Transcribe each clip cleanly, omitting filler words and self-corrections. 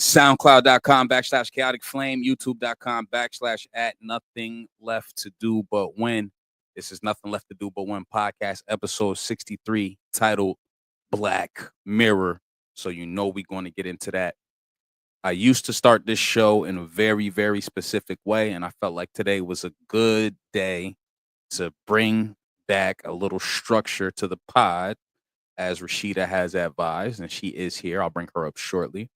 SoundCloud.com/chaotic flame, YouTube.com/@nothing-left-to-do-but-win. This is Nothing Left to Do But Win podcast, episode 63, titled Black Mirror. So you know we're going to get into that. I used to start this show in a very, very specific way, and I felt like today was a good day to bring back a little structure to the pod, as Rashida has advised, and she is here. I'll bring her up shortly.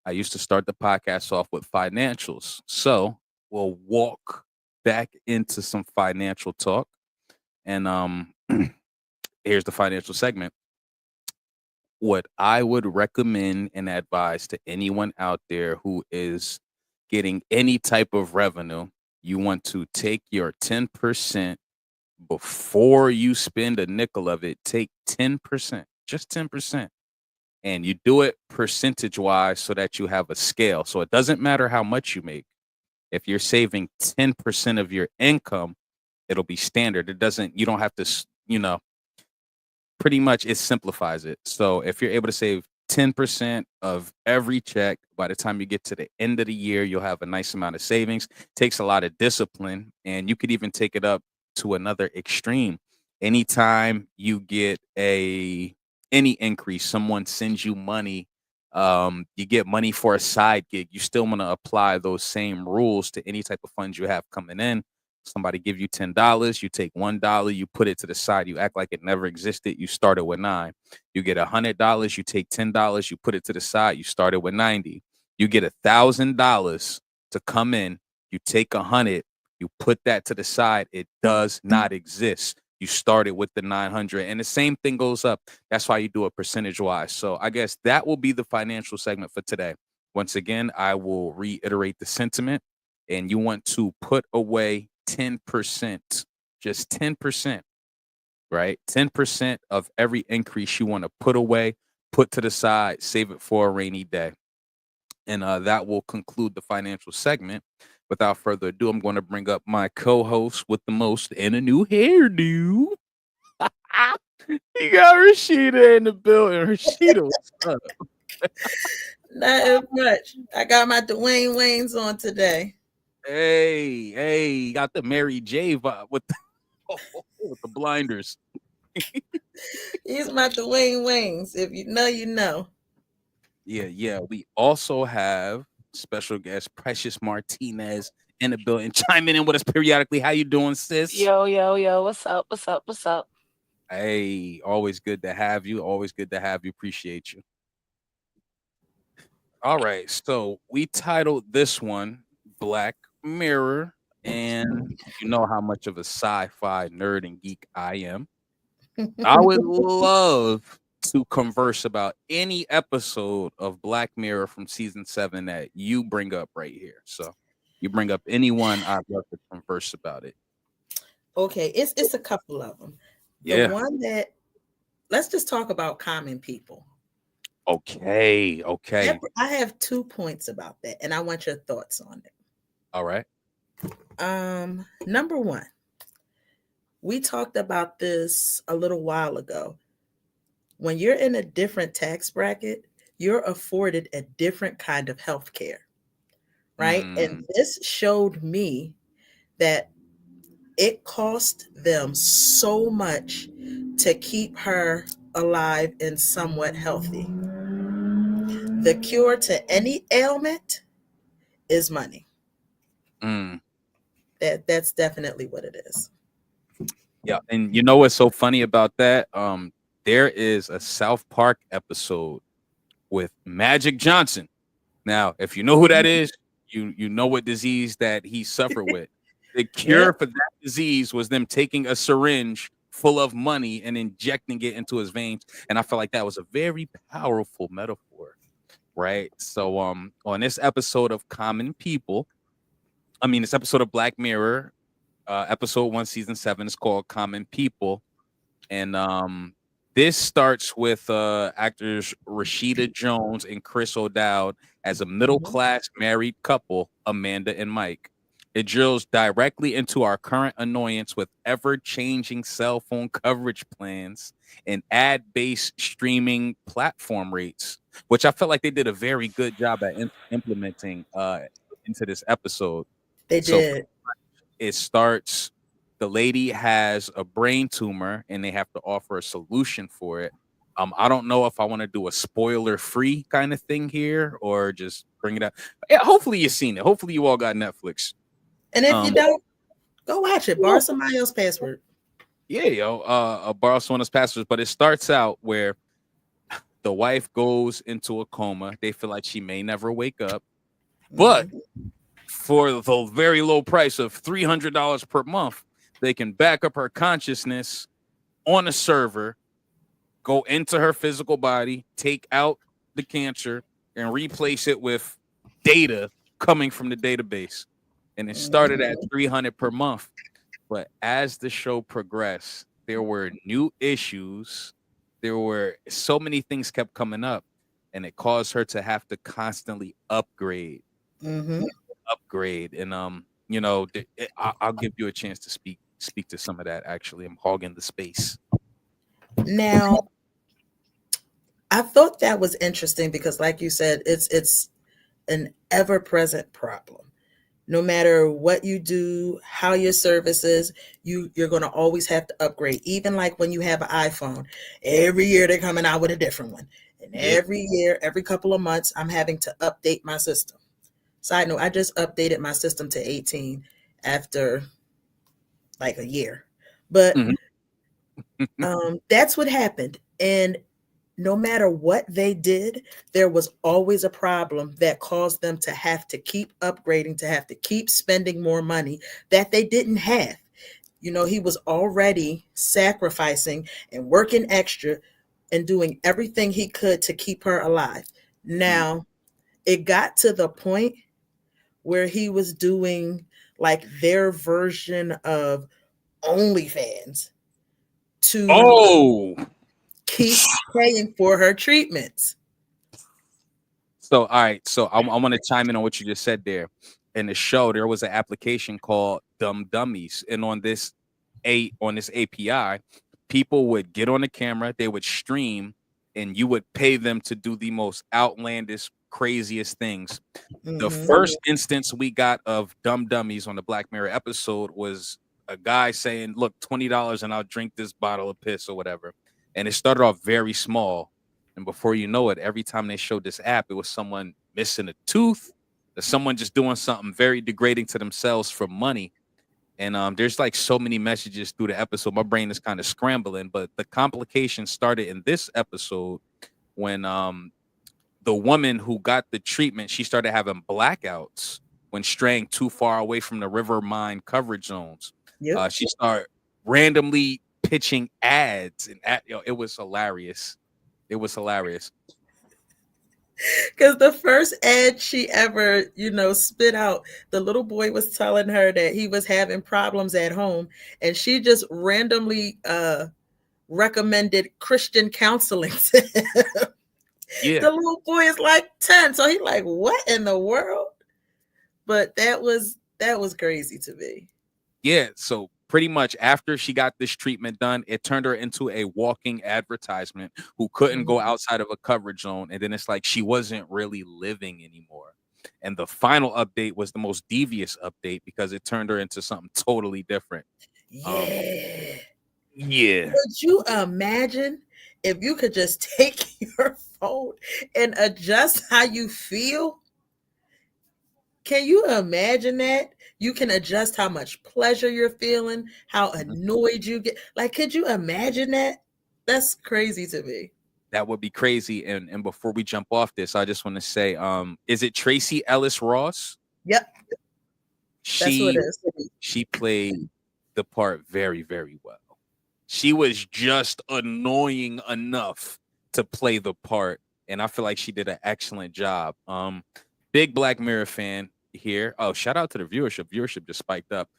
I used to start the podcast off with financials. So we'll walk back into some financial talk. And here's the financial segment. What I would recommend and advise to anyone out there who is getting any type of revenue, you want to take your 10% before you spend a nickel of it. Take 10%, just 10%. And you do it percentage wise so that you have a scale. So it doesn't matter how much you make. If you're saving 10% of your income, it'll be standard. You don't have to, pretty much it simplifies it. So if you're able to save 10% of every check, by the time you get to the end of the year, you'll have a nice amount of savings. Takes a lot of discipline, and you could even take it up to another extreme. Anytime you get any increase, someone sends you money, you get money for a side gig, you still want to apply those same rules to any type of funds you have coming in. Somebody give you $10, you take $1, you put it to the side, you act like it never existed, you started with 9. You get $100, you take $10, you put it to the side, you started with 90. You get $1,000 to come in, you take 100, you put that to the side, it does not exist. You started with the 900, and the same thing goes up. That's why you do it percentage wise. So I guess that will be the financial segment for today. Once again, I will reiterate the sentiment, and you want to put away 10%, just 10%, right? 10% of every increase you want to put away, put to the side, save it for a rainy day. And that will conclude the financial segment. Without further ado, I'm going to bring up my co-host with the most and a new hairdo. You got Rashida in the building. Rashida, what's up? Not much. I got my Dwayne Waynes on today. Hey, got the Mary J vibe with the blinders. He's my Dwayne Waynes. If you know, you know. Yeah. We also have special guest Precious Martinez in the building, chiming in with us periodically. How you doing, sis? Yo, what's up? Hey, always good to have you. Appreciate you. All right, so we titled this one Black Mirror, and you know how much of a sci-fi nerd and geek I am. I would love to converse about any episode of Black Mirror from season 7 that you bring up right here. So you bring up anyone, I'd love to converse about it. Okay, it's a couple of them. The Yeah. one that let's just talk about common people. Okay. I have 2 points about that, and I want your thoughts on it. All right. Number one, we talked about this a little while ago. When you're in a different tax bracket, you're afforded a different kind of health care, right? And this showed me that it cost them so much to keep her alive and somewhat healthy. The cure to any ailment is money. That's definitely what it is. Yeah, and you know what's so funny about that? There is a South Park episode with Magic Johnson. Now, if you know who that is, you know what disease that he suffered with. The cure for that disease was them taking a syringe full of money and injecting it into his veins. And I felt like that was a very powerful metaphor, right? So on this episode of this episode of Black Mirror, episode 1, season 7 is called Common People. And this starts with actors Rashida Jones and Chris O'Dowd as a middle-class married couple, Amanda and Mike. It drills directly into our current annoyance with ever-changing cell phone coverage plans and ad-based streaming platform rates, which I felt like they did a very good job at implementing into this episode. They did. It starts, the lady has a brain tumor and they have to offer a solution for it. I don't know if I want to do a spoiler-free kind of thing here or just bring it up. Yeah, hopefully you've seen it. Hopefully you all got Netflix. And if you don't, go watch it. Borrow somebody else's password. Yeah, borrow someone else's password. But it starts out where the wife goes into a coma. They feel like she may never wake up. But for the very low price of $300 per month, they can back up her consciousness on a server, go into her physical body, take out the cancer, and replace it with data coming from the database. And it started at $300 per month. But as the show progressed, there were new issues. There were so many things kept coming up, and it caused her to have to constantly upgrade. Upgrade. And I'll give you a chance to speak to some of that. Actually, I'm hogging the space. Now, I thought that was interesting because, like you said, it's an ever-present problem. No matter what you do, how your service is, you're going to always have to upgrade. Even like when you have an iPhone, every year they're coming out with a different one. And every year, every couple of months, I'm having to update my system. Side note, I just updated my system to 18 after like a year. But that's what happened. And no matter what they did, there was always a problem that caused them to have to keep upgrading, to have to keep spending more money that they didn't have. You know, he was already sacrificing and working extra and doing everything he could to keep her alive. Now, it got to the point where he was doing like their version of OnlyFans to keep paying for her treatments. So, all right. So I want to chime in on what you just said there. In the show, there was an application called Dumb Dummies. And on this API, people would get on the camera, they would stream, and you would pay them to do the most outlandish, craziest things. The first instance we got of Dumb Dummies on the Black Mirror episode was a guy saying, look, $20 and I'll drink this bottle of piss or whatever. And it started off very small. And before you know it, every time they showed this app, it was someone missing a tooth, or someone just doing something very degrading to themselves for money. And there's like so many messages through the episode. My brain is kind of scrambling, but the complication started in this episode when the woman who got the treatment, she started having blackouts when straying too far away from the river mine coverage zones. She started randomly pitching ads, and it was hilarious. It was hilarious. Because the first ad she ever, spit out, the little boy was telling her that he was having problems at home, and she just randomly recommended Christian counseling to him. Yeah. The little boy is like 10, so he's like, what in the world? But that was crazy to me. Yeah, so pretty much after she got this treatment done, it turned her into a walking advertisement who couldn't go outside of a coverage zone. And then it's like she wasn't really living anymore. And the final update was the most devious update because it turned her into something totally different. Yeah. Yeah. Could you imagine if you could just take your phone and adjust how you feel? Can you imagine that? You can adjust how much pleasure you're feeling, how annoyed you get. Like, could you imagine that? That's crazy to me. That would be crazy. And before we jump off this, I just want to say, is it Tracy Ellis Ross? Yep. That's who it is. She played the part very, very well. She was just annoying enough to play the part, and I feel like she did an excellent job. Big Black Mirror fan here. Oh, shout out to the viewership. Viewership just spiked up.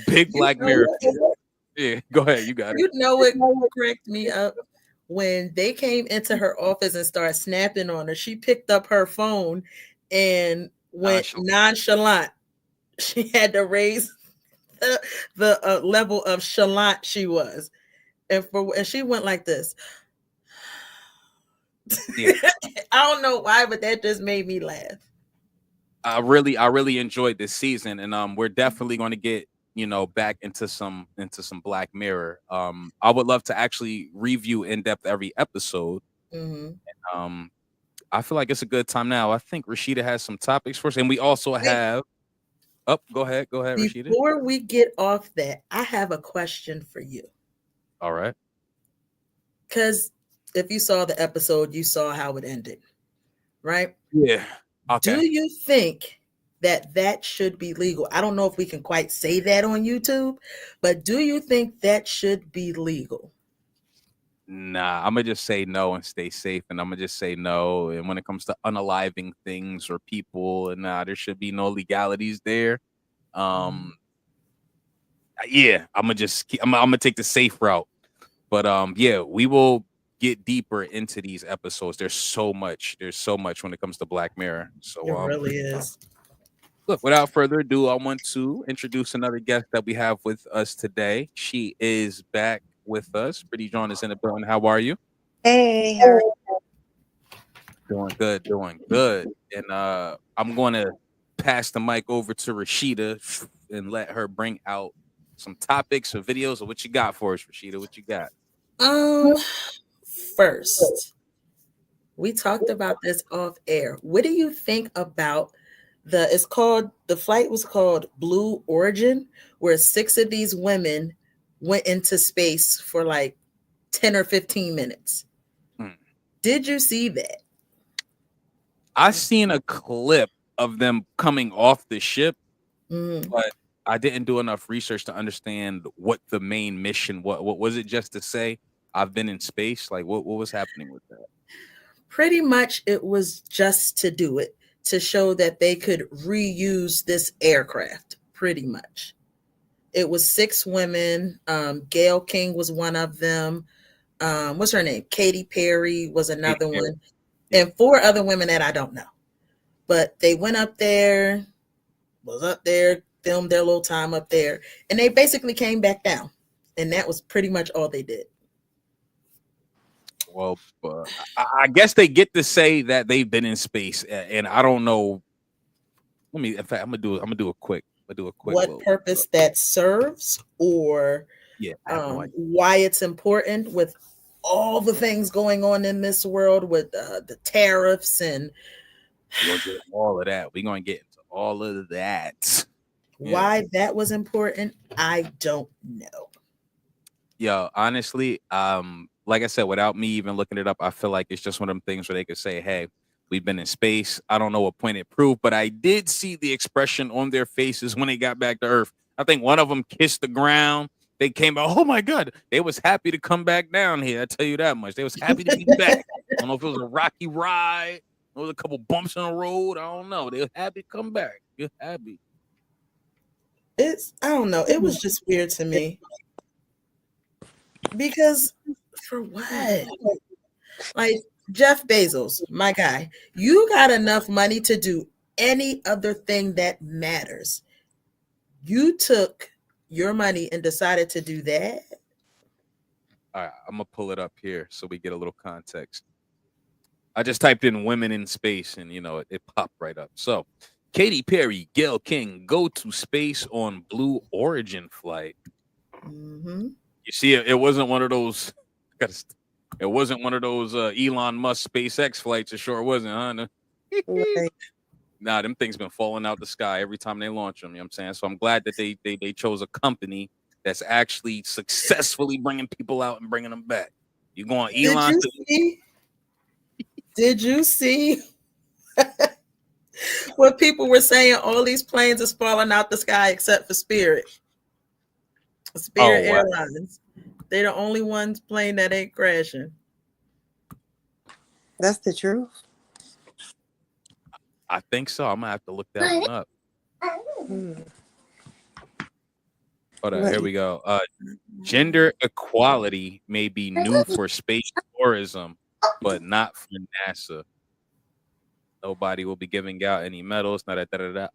Big Black Mirror fan. Yeah, go ahead. You got it. You know it cracked me up when they came into her office and started snapping on her. She picked up her phone and went nonchalant. She had to raise the level of chalant she was, and she went like this. Yeah. I don't know why, but that just made me laugh. I really enjoyed this season, and we're definitely going to get back into some Black Mirror. I would love to actually review in depth every episode. And, I feel like it's a good time now. I think Rashida has some topics for us, and we also have. Oh, go ahead, Rashida. Before we get off that, I have a question for you. All right. Because if you saw the episode, you saw how it ended, right? Yeah. Okay. Do you think that should be legal? I don't know if we can quite say that on YouTube, but do you think that should be legal? Nah, I'm gonna just say no and stay safe, and I'm gonna just say no. And when it comes to unaliving things or people, and there should be no legalities there. Yeah, I'm gonna take the safe route. But yeah, we will get deeper into these episodes. There's so much when it comes to Black Mirror. So it really is. Look, without further ado, I want to introduce another guest that we have with us today. She is back with us. Pretty John is in the building. How are you? Hey, how are you? Doing good. And I'm going to pass the mic over to Rashida and let her bring out some topics or videos. Or what you got for us, Rashida? What you got? First, we talked about this off air. What do you think about the flight was called Blue Origin, where 6 of these women went into space for like 10 or 15 minutes. Did you see that? I seen a clip of them coming off the ship, but I didn't do enough research to understand what the main mission was. What was it? Just to say I've been in space? Like what was happening with that? Pretty much it was just to do it, to show that they could reuse this aircraft. Pretty much. It was 6 women. Gayle King was one of them. What's her name? Katy Perry was another one. And 4 other women that I don't know. But they went up there, filmed their little time up there, and they basically came back down. And that was pretty much all they did. Well, I guess they get to say that they've been in space, and I don't know. In fact, I'm gonna do a quick. What purpose that serves, or why it's important with all the things going on in this world with the tariffs and all of that. We're gonna get into all of that. Why that was important, I don't know. Yeah, honestly, like I said, without me even looking it up, I feel like it's just one of them things where they could say, "Hey, we've been in space." I don't know what point it proved, but I did see the expression on their faces when they got back to Earth. I think one of them kissed the ground. They came out, oh my God, they was happy to come back down here. I tell you that much. They was happy to be back. I don't know if it was a rocky ride. There was a couple bumps on the road. I don't know. They were happy to come back. You're happy. I don't know. It was just weird to me. Because For what? Like Jeff Bezos, my guy, you got enough money to do any other thing that matters. You took your money and decided to do that. All right, I'm gonna pull it up here so we get a little context. I just typed in women in space and it popped right up. So Katy Perry, Gayle King go to space on Blue Origin flight. Mm-hmm. You see, it wasn't one of those. It wasn't one of those Elon Musk SpaceX flights. It sure wasn't, huh? Right. Nah, them things been falling out the sky every time they launch them. You know what I'm saying? So I'm glad that they chose a company that's actually successfully bringing people out and bringing them back. You going Elon? Did you see what people were saying? All these planes is falling out the sky except for Spirit. Spirit Airlines. They're the only ones plane that ain't crashing. That's the truth. I think so. I'm gonna have to look that one up. Hold on, here we go. Gender equality may be new for space tourism, but not for NASA. Nobody will be giving out any medals. All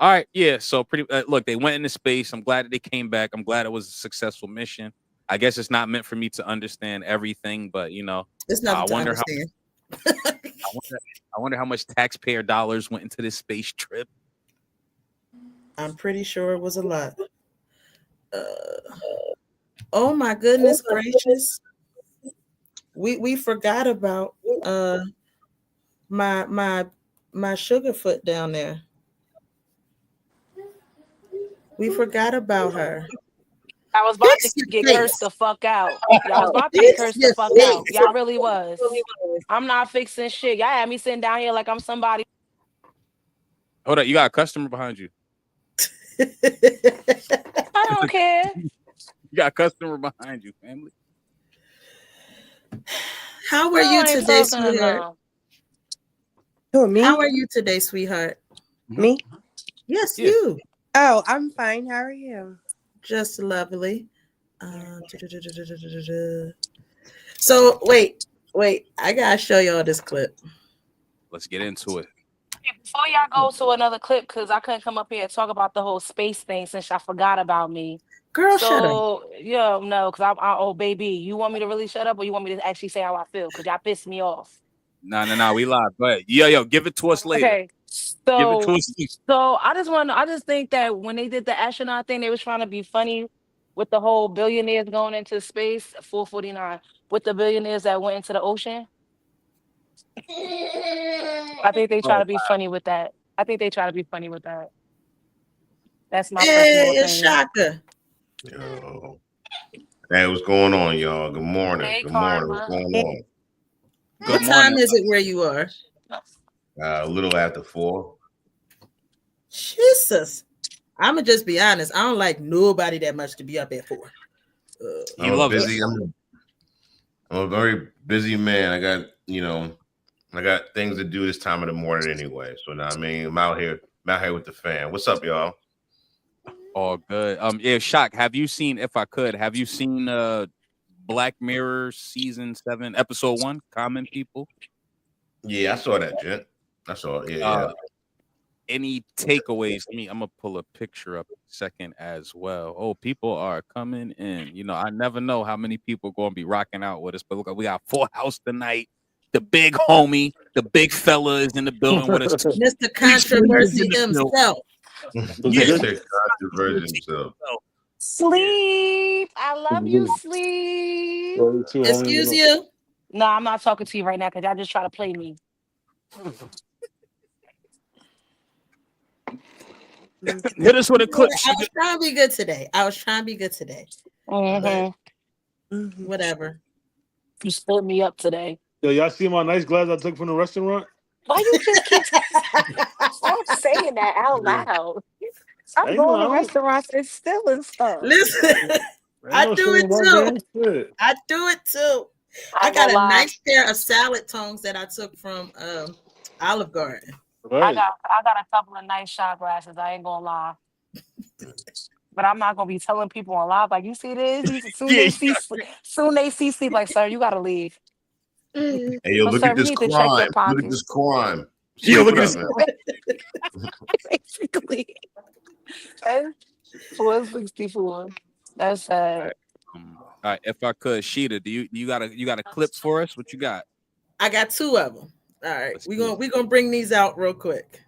right, yeah. So pretty. Look, they went into space. I'm glad that they came back. I'm glad it was a successful mission. I guess it's not meant for me to understand everything, but it's not. I wonder I wonder how much taxpayer dollars went into this space trip. I'm pretty sure it was a lot. Oh my goodness gracious! We forgot about my Sugarfoot down there. We forgot about her. I was about to get cursed the fuck out. Y'all was about to get cursed the fuck out. Y'all really was. I'm not fixing shit. Y'all had me sitting down here like I'm somebody. Hold up, you got a customer behind you. I don't care. You got a customer behind you, family. How are you today, sweetheart? Who, me? How are you today, sweetheart? Me? Yes, you. Oh, I'm fine. How are you? Just lovely. So wait, I gotta show y'all this clip. Let's get into it. Before y'all go to another clip, because I couldn't come up here and talk about the whole space thing since y'all forgot about me. Girl, shut up. Yeah, no, because oh baby, you want me to really shut up, or you want me to actually say how I feel? Because y'all pissed me off. No, we live. Go ahead. Yo, give it to us later. Okay. So I just think that when they did the astronaut thing, they was trying to be funny with the whole billionaires going into space, 449, with the billionaires that went into the ocean. I think they try to be funny with that. That's my personal opinion. Shaka. Yo. Hey, what's going on, y'all? Good morning. Hey, Good Karma. morning. What's going on? What time is it where you are? A little after 4. Jesus. I'm gonna just be honest. I don't like nobody that much to be up at 4. I'm busy. I'm a very busy man. I got things to do this time of the morning anyway. So now I'm out here with the fam. What's up, y'all? All good. Yeah, Shock. Have you seen Black Mirror season 7, episode 1? Common People. Yeah, I saw that, gent. I saw it. Yeah. Any takeaways? I'm gonna pull a picture up in a second as well. Oh, people are coming in. I never know how many people are gonna be rocking out with us, but look, we got Full House tonight. The big homie, the big fella is in the building with us. Mr. Controversy himself. Mr. Controversy himself. Sleep. I love you, Sleep. Excuse you. No, I'm not talking to you right now because y'all just try to play me. Hit us with a clip. I was trying to be good today. Mm-hmm. Whatever. You stood me up today. Yo, y'all see my nice glass I took from the restaurant? Why you just keep stop saying that out loud? I'm going to restaurants and stealing stuff. Listen, I do it too. I got a nice pair of salad tongs that I took from Olive Garden. Right. I got a couple of nice shot glasses. I ain't gonna lie. but I'm not gonna be telling people on live like, you see this? Soon Yeah, they see sleep. Like, sir, you gotta leave. Hey, yo, But look sir, at we this need to check your crime. Look at this pockets. crime. Yo, look Look at up, this. man. Basically. Okay? 464. That's sad. All right, if I could, Sheeta, do you got a clip for us? What you got? I got two of them. All right, Let's we're do gonna it. we gonna bring these out real quick.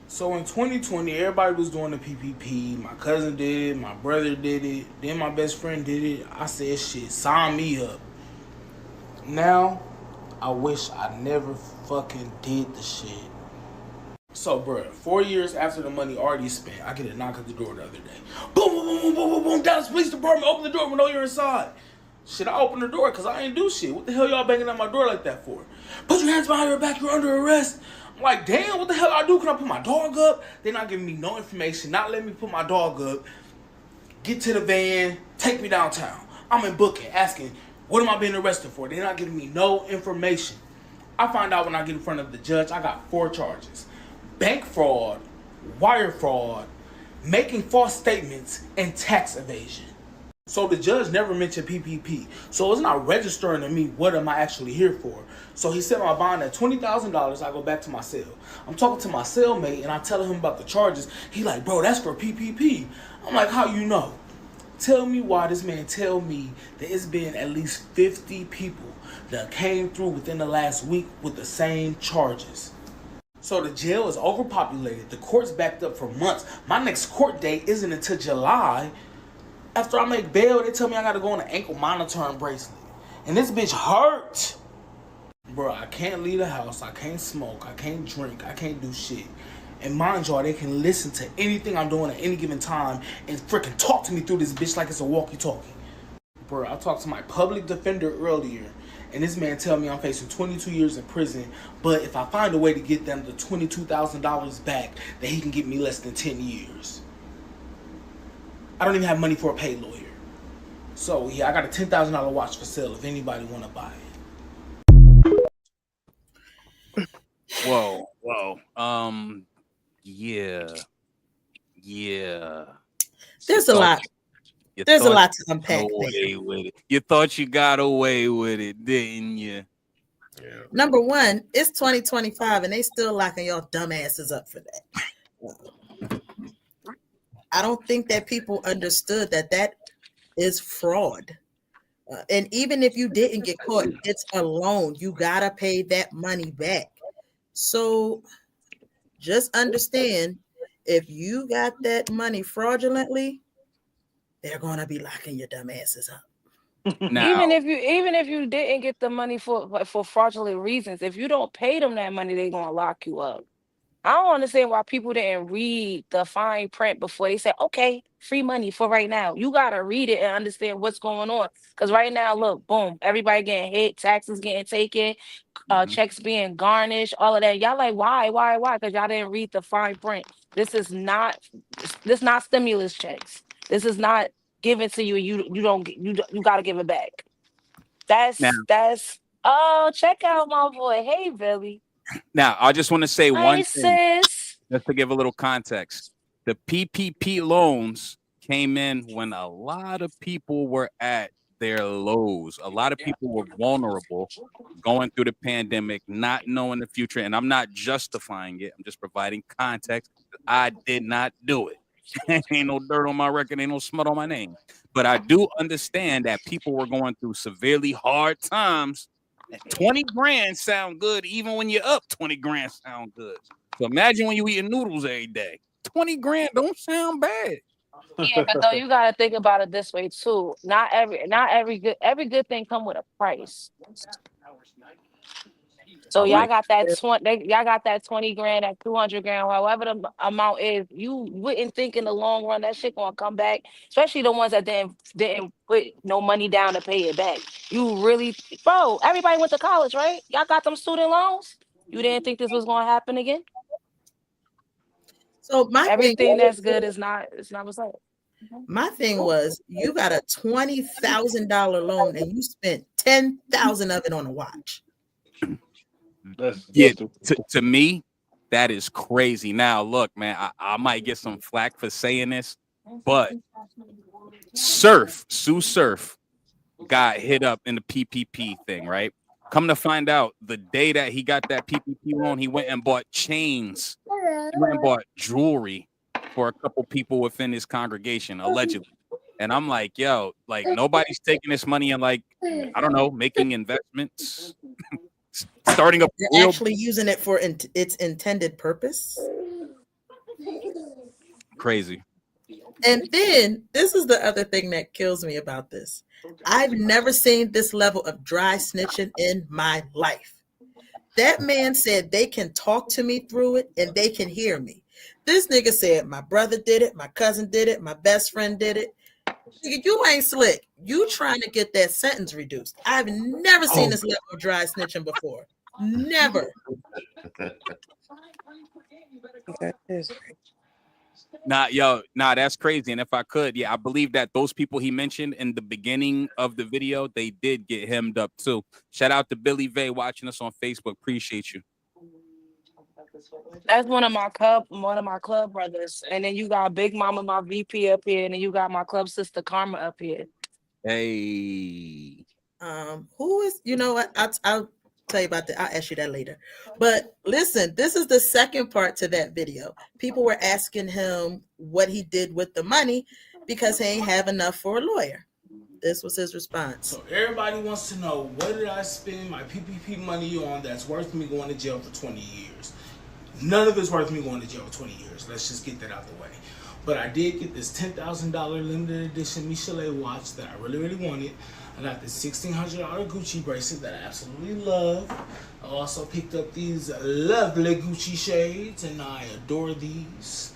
So in 2020, everybody was doing the PPP. My cousin did it, my brother did it, then my best friend did it. I said, shit, sign me up. Now, I wish I never fucking did the shit. So, bruh, 4 years after the money already spent, I get a knock at the door the other day. Boom, boom, boom, boom, boom, boom, boom, Dallas Police Department, open the door, we know you're inside. Shit, I opened the door because I ain't do shit. What the hell y'all banging at my door like that for? Put your hands behind your back, you're under arrest. I'm like, damn, what the hell I do? Can I put my dog up? They're not giving me no information, not letting me put my dog up. Get to the van, take me downtown. I'm in booking, asking, what am I being arrested for? They're not giving me no information. I find out when I get in front of the judge, I got 4 charges. Bank fraud, wire fraud, making false statements, and tax evasion. So the judge never mentioned PPP. So it's not registering to me what am I actually here for. So he set my bond at $20,000. I go back to my cell. I'm talking to my cellmate and I tell him about the charges. He like, bro, that's for PPP. I'm like, how you know? Tell me why this man tell me that it's been at least 50 people that came through within the last week with the same charges. So the jail is overpopulated. The court's backed up for months. My next court date isn't until July. After I make bail, they tell me I gotta go on an ankle monitoring bracelet. And this bitch hurt. Bro, I can't leave the house. I can't smoke. I can't drink. I can't do shit. And mind y'all, they can listen to anything I'm doing at any given time and freaking talk to me through this bitch like it's a walkie-talkie. Bro, I talked to my public defender earlier, and this man tell me I'm facing 22 years in prison, but if I find a way to get them the $22,000 back, that he can give me less than 10 years. I don't even have money for a paid lawyer. So yeah, I got a $10,000 watch for sale if anybody want to buy it. Whoa. Yeah. There's a lot. There's a lot to unpack there. You thought you got away with it, didn't you? Yeah. Number one, it's 2025 and they still locking y'all dumbasses up for that. I don't think that people understood that is fraud. And even if you didn't get caught, it's a loan. You gotta pay that money back. So just understand, if you got that money fraudulently, they're gonna be locking your dumbasses up. Now, Even if you didn't get the money for fraudulent reasons, if you don't pay them that money, they're gonna lock you up. I don't understand why people didn't read the fine print before they said, okay, free money for right now. You gotta read it and understand what's going on. Because right now, look, boom, everybody getting hit, taxes getting taken, checks being garnished, all of that. Y'all like, why? Because y'all didn't read the fine print. This is not stimulus checks. This is not given to you. You gotta give it back. That's oh, check out my boy. Hey, Billy. Now, I just want to say one Hi, thing, sis. just to give a little context. The PPP loans came in when a lot of people were at their lows. A lot of people were vulnerable going through the pandemic, not knowing the future. And I'm not justifying it. I'm just providing context. I did not do it. Ain't no dirt on my record. Ain't no smut on my name. But I do understand that people were going through severely hard times. 20 grand sound good. Even when you're up, 20 grand sound good. So imagine when you eating noodles every day. 20 grand don't sound bad. Yeah, but though you gotta think about it this way too. Not every good thing come with a price. So All y'all right. got that 20 grand, that 200 grand, however the amount is. You wouldn't think in the long run that shit gonna come back, especially the ones that didn't put no money down to pay it back. You really, bro, everybody went to college, right? Y'all got them student loans. You didn't think this was gonna happen again? So Everything that's good is not what's up. my thing was, you got a $20,000 loan and you spent 10,000 of it on a watch. Yeah, to me, that is crazy. Now, look, man, I might get some flack for saying this, But Sue Surf got hit up in the PPP thing, right? Come to find out, the day that he got that PPP loan, he went and bought chains. He went and bought jewelry for a couple people within his congregation, allegedly. And I'm like, yo, like nobody's taking this money and like, I don't know, making investments, starting up. They're actually using it for its intended purpose. Crazy. And then this is the other thing that kills me about this. I've never seen this level of dry snitching in my life. That man said they can talk to me through it and they can hear me. This nigga said my brother did it, my cousin did it, my best friend did it. Nigga, you ain't slick. You trying to get that sentence reduced. I've never seen this level of dry snitching before. Never. That's crazy. And if I could, I believe that those people he mentioned in the beginning of the video, they did get hemmed up too. Shout out to Billy Vay watching us on Facebook. Appreciate you. That's one of my club brothers. And then you got Big Mama, my VP up here, and then you got my club sister Karma up here. Hey. Who is, you know what? I'll tell you about that. I'll ask you that later. But listen, this is the second part to that video. People were asking him what he did with the money because he ain't have enough for a lawyer. This was his response. So everybody wants to know, what did I spend my PPP money on that's worth me going to jail for 20 years? None of it's worth me going to jail for 20 years. Let's just get that out the way. But I did get this $10,000 limited edition Michelet watch that I really, really wanted. I got this $1,600 Gucci bracelet that I absolutely love. I also picked up these lovely Gucci shades, and I adore these.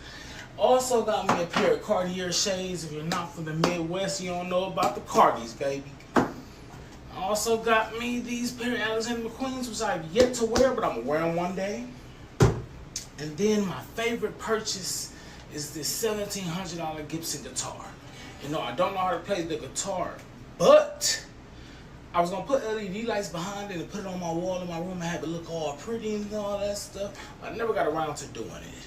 Also got me a pair of Cartier shades. If you're not from the Midwest, you don't know about the Cardis, baby. I also got me these pair of Alexander McQueens, which I've yet to wear, but I'm gonna wear them one day. And then my favorite purchase is this $1,700 Gibson guitar. You know, I don't know how to play the guitar, but I was gonna put LED lights behind it and put it on my wall in my room and have it look all pretty and all that stuff. I never got around to doing it.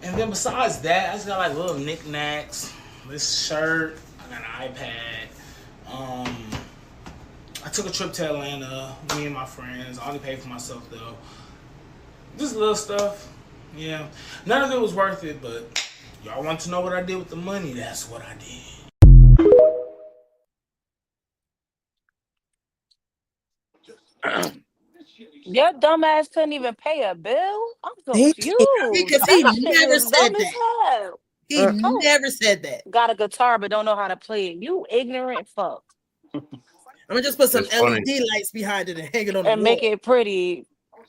And then besides that, I just got like little knickknacks. This shirt, I got an iPad. I took a trip to Atlanta, me and my friends. I only paid for myself though. Just little stuff, yeah. None of it was worth it, but y'all want to know what I did with the money? That's what I did. Your dumbass couldn't even pay a bill? I'm confused. Because he never said that. He never said that. Got a guitar but don't know how to play it. You ignorant fuck. I'm gonna just put some LED lights behind it and hang it on the wall. And make it pretty.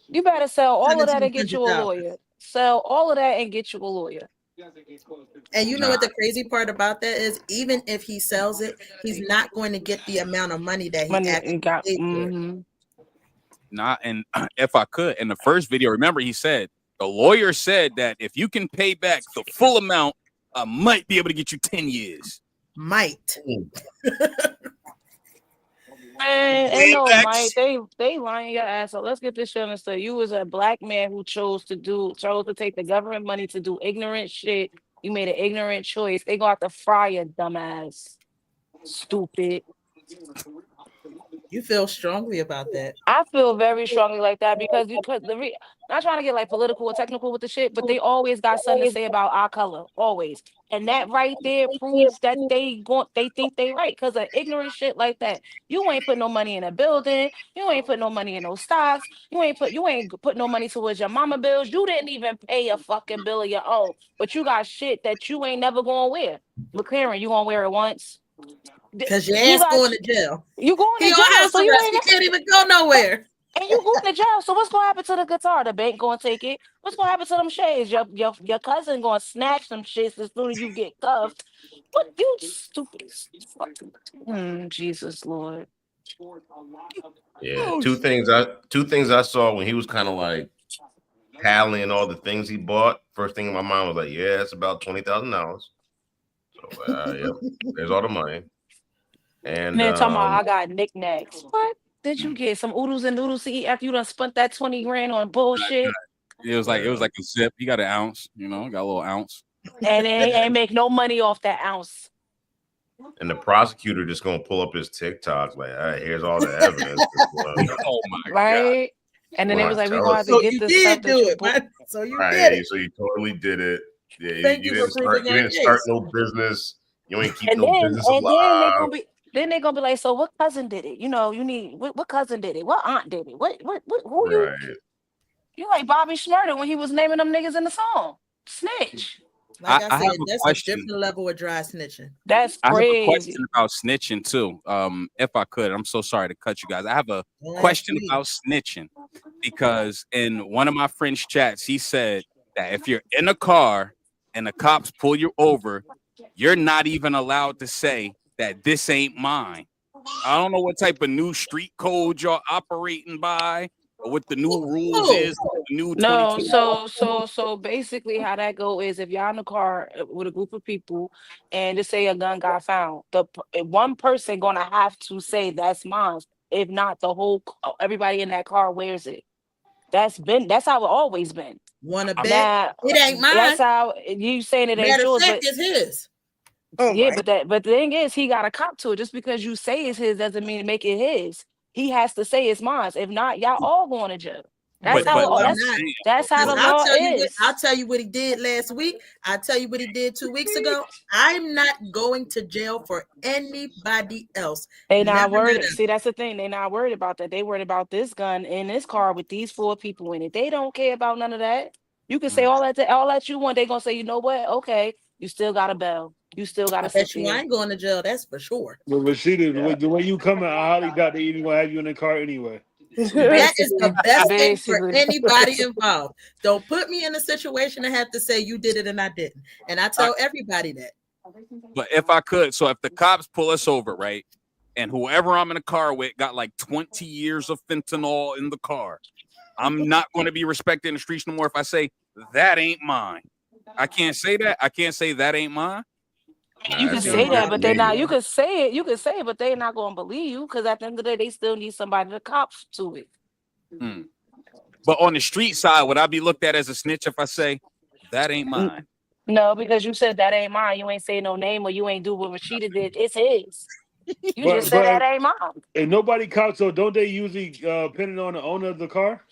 You better sell all of that and get you a lawyer. Sell all of that and get you a lawyer. And you know what the crazy part about that is? Even if he sells it, he's not going to get the amount of money that he actually got. And if I could, in the first video, remember he said, the lawyer said that if you can pay back the full amount, I might be able to get you 10 years. Might. Man, no, Mike, they lying your ass up. Let's get this shit understood. You was a black man who chose to take the government money to do ignorant shit. You made an ignorant choice. They gonna have to fry your dumb ass. Stupid. You feel strongly about that? I feel very strongly like that because not trying to get like political or technical with the shit, but they always got something to say about our color, always. And that right there proves that they think they right because of ignorant shit like that. You ain't put no money in a building. You ain't put no money in no stocks. You ain't put no money towards your mama bills. You didn't even pay a fucking bill of your own, but you got shit that you ain't never gonna wear. McLaren, you gonna wear it once? Because your ass going to jail. You going to jail, so you can't even go nowhere. And you going to jail. So what's gonna happen to the guitar? The bank gonna take it. What's gonna happen to them shades? Your cousin gonna snatch some shits as soon as you get cuffed. What you stupid? Jesus Lord. Yeah, two things I saw when he was kind of like tallying all the things he bought. First thing in my mind was like, yeah, it's about $20,000. So yep, there's all the money. And man, talking about I got knickknacks. What did you get? Some oodles and noodles to eat after you done spent that 20 grand on bullshit? It was like a zip. He got an ounce, got a little ounce. and they ain't make no money off that ounce. And the prosecutor just gonna pull up his TikToks like, all right, here's all the evidence. Oh my god! Right? And then they Wow, was like, we're tell gonna us. have to So get you the did stuff that do you it, bought. man. So you Right, did it. so you totally did it. Yeah, Thank you you for didn't start. proving You your didn't start case. no business. You ain't keep And no then business and alive. then they gonna be like, so what cousin did it? You know, you need what cousin did it? What aunt did it? What who Right. you like Bobby Schmurder when he was naming them niggas in the song? Snitch. Like I I have said, a that's question. a different level of dry snitching. That's I have a crazy. question about snitching too. If I could, I'm so sorry to cut you guys. I have a Don't ask question me. about snitching because in one of my friends' chats, he said that if you're in a car and the cops pull you over, you're not even allowed to say that this ain't mine. I don't know what type of new street code you're operating by or what the new rules Oh, is. The new No, 2020. so basically how that go is if y'all in the car with a group of people and just say a gun got found, one person gonna have to say that's mine. If not, everybody in that car wears it. That's how it always been. wanna bet? Now It ain't mine. that's how you saying it ain't Matter of yours, fact, but it's his. Oh yeah, my. but the thing is, he got a cop to it. Just because you say it's his doesn't mean make it his. He has to say it's mine. If not, y'all all going to jail. That's how No, I'm I'm not. saying, that's how the Because law is. I'll tell you what he did last week. I'll tell you what he did 2 weeks ago. I'm not going to jail for anybody else. They not Never, worried. not See, that's the thing. They not worried about that. They worried about this gun in this car with these 4 people in it. They don't care about none of that. You can say all that you want. They gonna say, you know what? Okay, you still got a bell. You still got I to sit bet you there. I ain't going to jail. That's for sure. But Rashida, Yeah. the way you coming, I highly doubt they even gonna have you in the car anyway. That is the best thing for Basically. anybody involved. Don't put me in a situation to have to say you did it and I didn't. And I tell everybody that. but if I could, so if the cops pull us over, right, and whoever I'm in the car with got like 20 years of fentanyl in the car, I'm not going to be respected in the streets no more if I say that ain't mine. I can't say that. I can't say that ain't mine. You can That say sounds that, good but to they me. not. You can say it. You can say it, but they're not gonna believe you because at the end of the day, they still need somebody to cop to it. But on the street side, would I be looked at as a snitch if I say that ain't mine? No, because you said that ain't mine. You ain't say no name or you ain't do what Rashida did. It's his. You just said that ain't mine. If nobody counts, so don't they usually pin it on the owner of the car?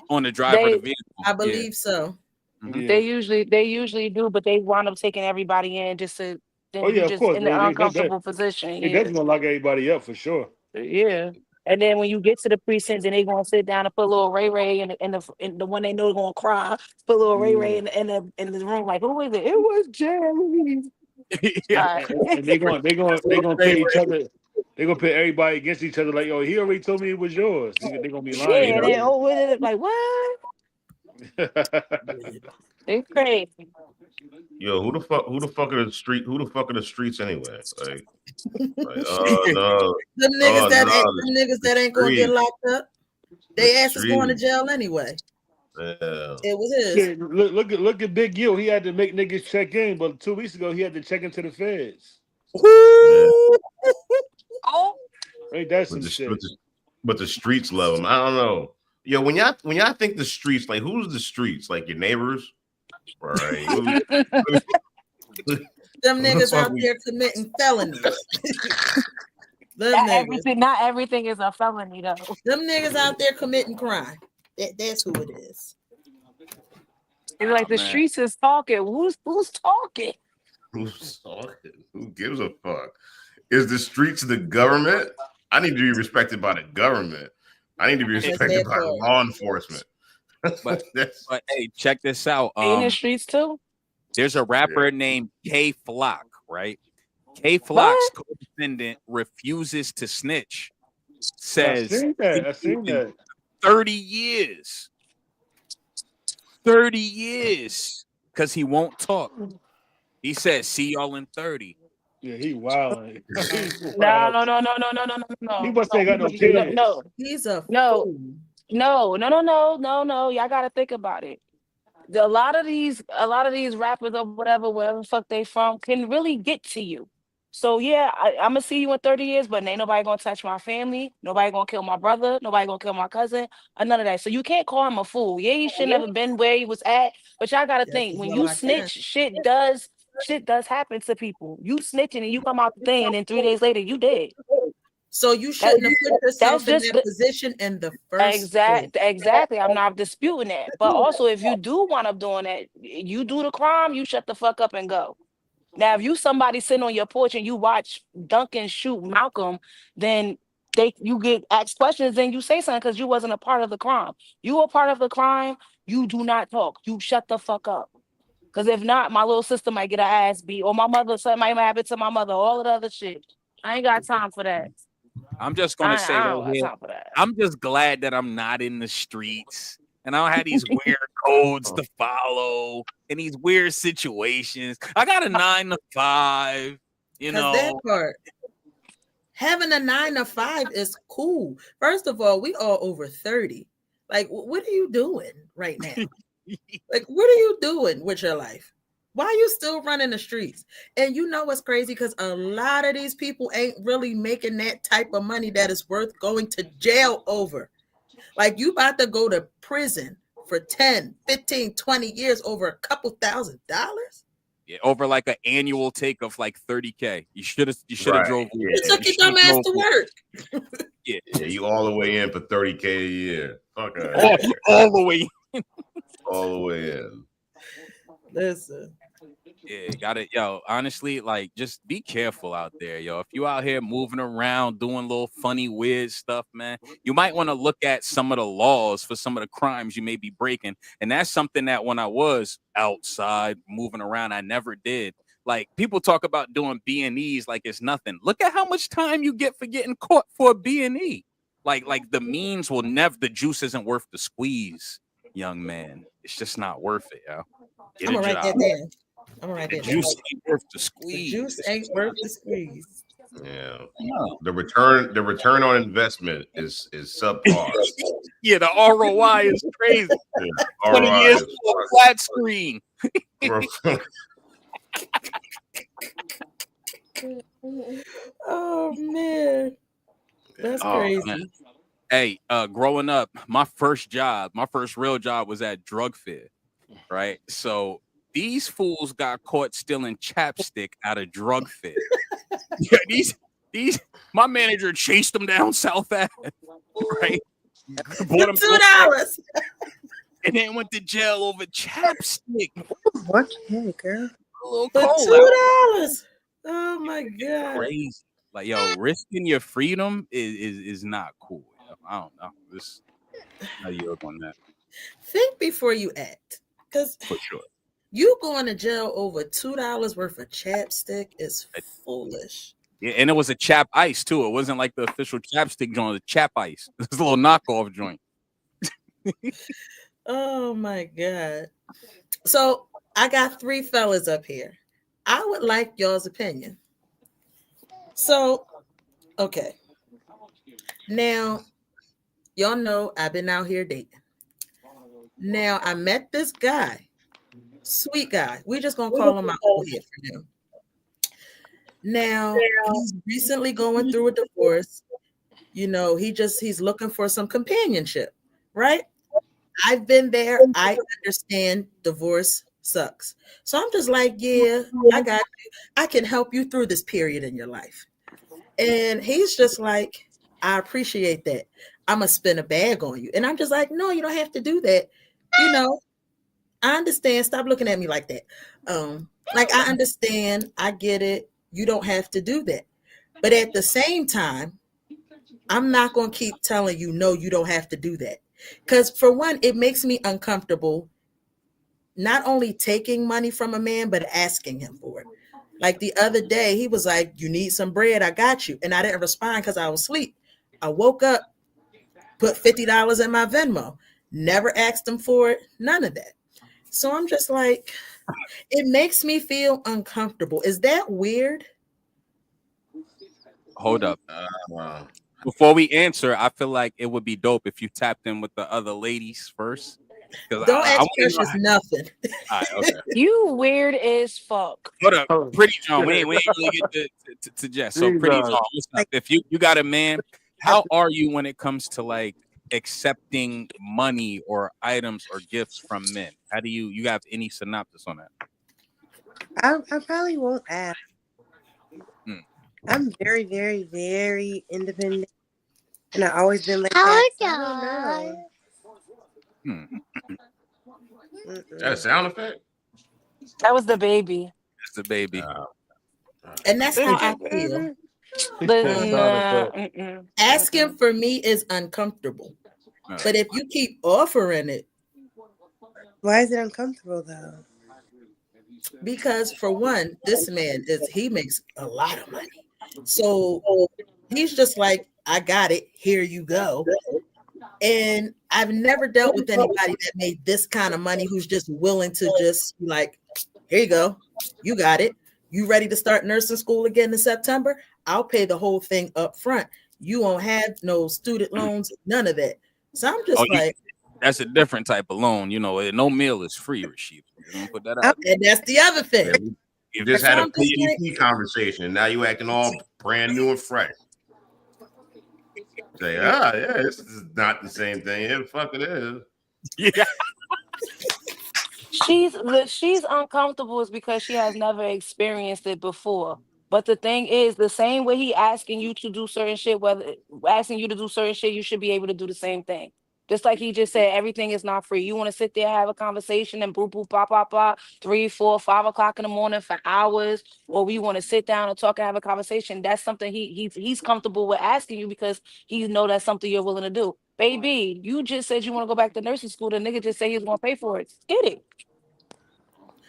On the driver of the vehicle. I believe so. Mhm. They usually do, but they wind up taking everybody in just to then Oh you yeah, of just course. in the They uncomfortable position. definitely gonna lock everybody up for sure. Yeah. And then when you get to the precincts and they gonna sit down and put little Ray Ray in the one they know gonna cry, put little Ray Ray in the room like who is it? It was Jerry. Yeah. And they gonna pit each other. They gonna pit everybody against each other. Like, yo, he already told me it was yours. They gonna be Yeah, lying. and then what is it like what? They crazy. Yo, who the fuck are the street? Who the fuck are the streets anyway? Oh no, Them niggas the that ain't gonna get streets. locked up. They ass is going to jail anyway. Yeah. It was his. Shit, look at Big U. He had to make niggas check in, but 2 weeks ago he had to check into the feds. Oh, Ain't that some But the, shit? but, the, but the streets love him. I don't know. Yo, when y'all think the streets, like who's the streets? Like your neighbors? Right. Them niggas out there committing felonies. not everything is a felony though. Them niggas out there committing crime. That's who it is. It's like the streets is talking. Who's talking? Who's talking? Who gives a fuck? Is the streets the government? I need to be respected by the government. I need to be respected by law enforcement. But hey, check this out. In the streets too. There's a rapper named K Flock, right? K Flock's co-defendant refuses to snitch. Says I seen that. 30 years. 30 years. Because he won't talk. He says, see y'all in 30. Yeah, he wilding. No. He must ain't got no kids. No. He's a No. Y'all gotta think about it. A lot of these rappers or wherever the fuck they from can really get to you. So yeah, I'm gonna see you in 30 years, but ain't nobody gonna touch my family. Nobody gonna kill my brother. Nobody gonna kill my cousin. Or none of that. So you can't call him a fool. Yeah, he should never been where he was at. But y'all gotta Yes, think it's when a you lot snitch, of shit does happen to people. You snitching and you come out the thing, and then 3 days later you dead. So you That shouldn't have put that's yourself in just that position in the first place. exactly. I'm not disputing that. But also, if you do wind up doing that, you do the crime, you shut the fuck up and go. Now, if you somebody sitting on your porch and you watch Duncan shoot Malcolm, then you get asked questions and you say something because you wasn't a part of the crime. You were part of the crime, you do not talk. You shut the fuck up. Because if not, my little sister might get her ass beat, or my mother, something might happen to my mother, all of the other shit. I ain't got time for that. I'm just gonna say I right don't got here, time for that. I'm just glad that I'm not in the streets and I don't have these weird codes to follow and these weird situations. I got a 9 to 5, you Because that know. part, having a 9 to 5 is cool. First of all, we are over 30. Like, what are you doing right now? Like, what are you doing with your life? Why are you still running the streets? And you know what's crazy? Because a lot of these people ain't really making that type of money that is worth going to jail over. Like, you about to go to prison for 10, 15, 20 years over a couple $1,000s? Yeah, over like an annual take of like 30K. You should have Right. drove. Yeah. You took your dumb ass to work. Yeah. Yeah, you all the way in for 30K a year. Fuck out of here. all the way. All the way in. Listen. Yeah, got it. Yo, honestly, like, just be careful out there, yo. If you out here moving around, doing little funny, weird stuff, man, you might want to look at some of the laws for some of the crimes you may be breaking. And that's something that when I was outside moving around, I never did. Like, people talk about doing B&Es like it's nothing. Look at how much time you get for getting caught for a B&E. Like the means will never, the juice isn't worth the squeeze, young man. It's just not worth it, yo. Get I'm a gonna write job. that down. I'm gonna write The that down. juice ain't worth the The squeeze. juice ain't worth the squeeze. Yeah. No. The return on investment is subpar. Yeah, the ROI is crazy. Yeah, 20 ROI years is for a flat screen. Oh man, that's Oh, crazy. man. Hey, growing up, my first real job was at Drug Fair, right? So these fools got caught stealing chapstick out of Drug Fair. Yeah, these, my manager chased them down South Ave, right? Bought them $2. and then went to jail over chapstick. What the heck, girl? A little For cold. $2. Oh my god. Crazy. Like, yo, risking your freedom is not cool. Yo. I don't know. This how you up on that Think before you act. Because for sure. you going to jail over $2 worth of chapstick is foolish. Yeah, and it was a chap ice too. It wasn't like the official chapstick joint, it was a chap ice. It was a little knockoff joint. Oh my god. So I got 3 fellas up here. I would like y'all's opinion. So, okay. Now, y'all know I've been out here dating. Now, I met this guy, sweet guy. We're just gonna call him my old head for now. Now, he's recently going through a divorce. You know, he's looking for some companionship, right? I've been there. I understand divorce sucks. So I'm just like, yeah, I got you. I can help you through this period in your life. And he's just like, I appreciate that. I'm gonna spend a bag on you. And I'm just like, no, you don't have to do that. You know, I understand. Stop looking at me like that. Like, I understand, I get it. You don't have to do that. But at the same time, I'm not gonna keep telling you, no, you don't have to do that. Because for one, it makes me uncomfortable not only taking money from a man, but asking him for it. Like the other day, he was like, you need some bread, I got you. And I didn't respond because I was asleep. I woke up, put $50 in my Venmo, never asked him for it, none of that. So I'm just like, it makes me feel uncomfortable. Is that weird? Hold up. Wow. Before we answer, I feel like it would be dope if you tapped in with the other ladies first. Don't ask Precious nothing. All right, okay. You weird as fuck. Hold up, Pretty John. We ain't really get to Jess. So Pretty John, listen up. If you got a man, how are you when it comes to like accepting money or items or gifts from men? How do you have any synopsis on that? I probably won't ask. I'm very, very, very independent, and I've always been like that. So I don't know. That a sound effect? That was the baby. That's the baby. And that's how I feel. Asking for me is uncomfortable. But if you keep offering it. Why is it uncomfortable though? Because for one, this man he makes a lot of money. So he's just like, I got it. Here you go. And I've never dealt with anybody that made this kind of money who's just willing to just be like, here you go. You got it. You ready to start nursing school again in September? I'll pay the whole thing up front. You won't have no student loans, none of that. So I'm just that's a different type of loan. You know, no meal is free, Rasheed. You don't put that out. And that's the other thing. You just had a PDP conversation, and now you acting all brand new and fresh. Say, yeah, this is not the same thing. Yeah, fuck it is. Yeah. She's uncomfortable is because she has never experienced it before. But the thing is, the same way he asking you to do certain shit, you should be able to do the same thing. Just like he just said, everything is not free. You want to sit there, have a conversation, and boop, boop, blah, blah, blah, 3, 4, 5 o'clock in the morning for hours, or we want to sit down and talk and have a conversation. That's something he's comfortable with asking you because he know that's something you're willing to do. Baby, you just said you want to go back to nursing school. The nigga just said he was going to pay for it. Get it.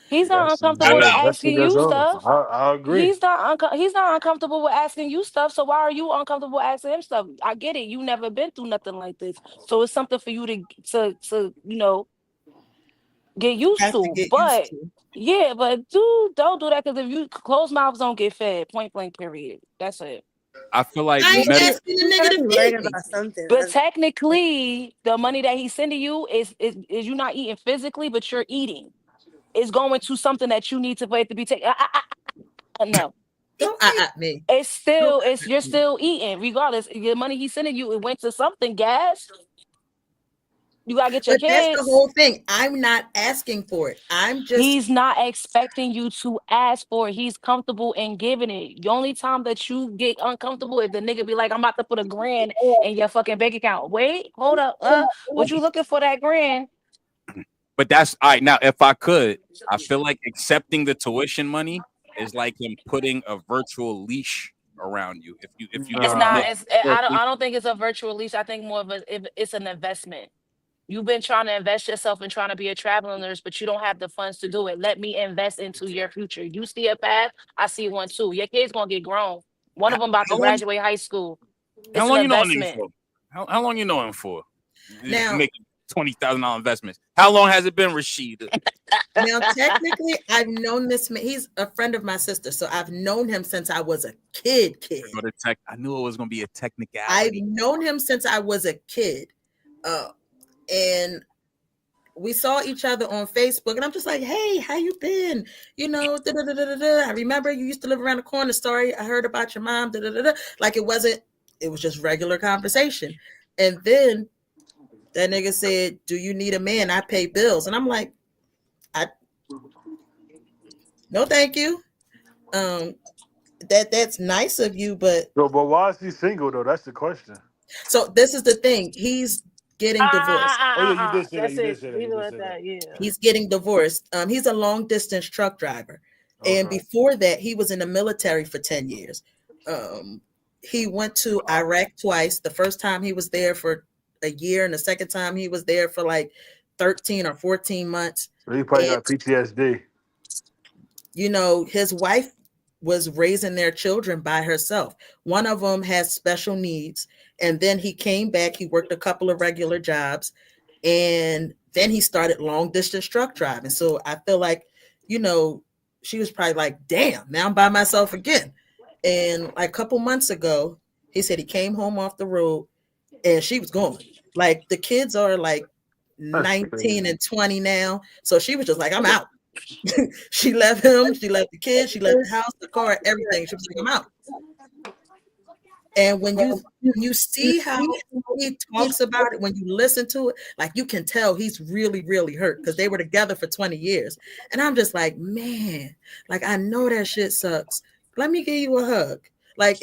He's not uncomfortable with asking you stuff. I agree. He's not uncomfortable with asking you stuff. So why are you uncomfortable asking him stuff? I get it. You never been through nothing like this, so it's something for you to get used to. But yeah, but don't do that because if you closed mouths don't get fed. Point blank. Period. That's it. I feel like but technically, the money that he's sending you is you not eating physically, but you're eating. Is going to something that you need to pay to be taken. No. Don't me. It's still, you're still eating, regardless. The money he's sending you, it went to something, gas. You gotta get your kids. That's the whole thing. I'm not asking for it. He's not expecting you to ask for it. He's comfortable in giving it. The only time that you get uncomfortable is the nigga be like, I'm about to put $1,000 in your fucking bank account. Wait, hold up. What you looking for that $1,000? But that's all right. Now, if I could, I feel like accepting the tuition money is like him putting a virtual leash around you. If you it's not. I don't think it's a virtual leash. I think more of it's an investment. You've been trying to invest yourself and trying to be a traveling nurse, but you don't have the funds to do it. Let me invest into your future. You see a path, I see one too. Your kid's gonna get grown. One of them about to graduate high school. How long you know him for? How long you know him for? Now, making $20,000 investments. How long has it been, Rasheed? Now, technically, I've known this man. He's a friend of my sister, so I've known him since I was a kid. I knew it was going to be a technicality. I've known him since I was a kid, and we saw each other on Facebook, and I'm just like, "Hey, how you been? You know, I remember you used to live around the corner. Sorry, I heard about your mom. Like it was just regular conversation, and then that nigga said, "Do you need a man? I pay bills." And I'm like, no, thank you. That's nice of you, but why is he single though? That's the question. So this is the thing. He's getting divorced. You did say that. Yeah. He's getting divorced. He's a long distance truck driver. Okay. And before that, he was in the military for 10 years. He went to Iraq twice. The first time he was there for a year, and the second time he was there for like 13 or 14 months. So he probably got PTSD. You know, his wife was raising their children by herself. One of them has special needs. And then he came back. He worked a couple of regular jobs. And then he started long distance truck driving. So I feel like, you know, she was probably like, damn, now I'm by myself again. And like a couple months ago, he said he came home off the road and she was gone. Like the kids are like 19 and 20 now. So she was just like, I'm out. She left him, she left the kids, she left the house, the car, everything. She was like, I'm out. And when you see how he talks about it, when you listen to it, like you can tell he's really, really hurt because they were together for 20 years. And I'm just like, man, like I know that shit sucks. Let me give you a hug. Like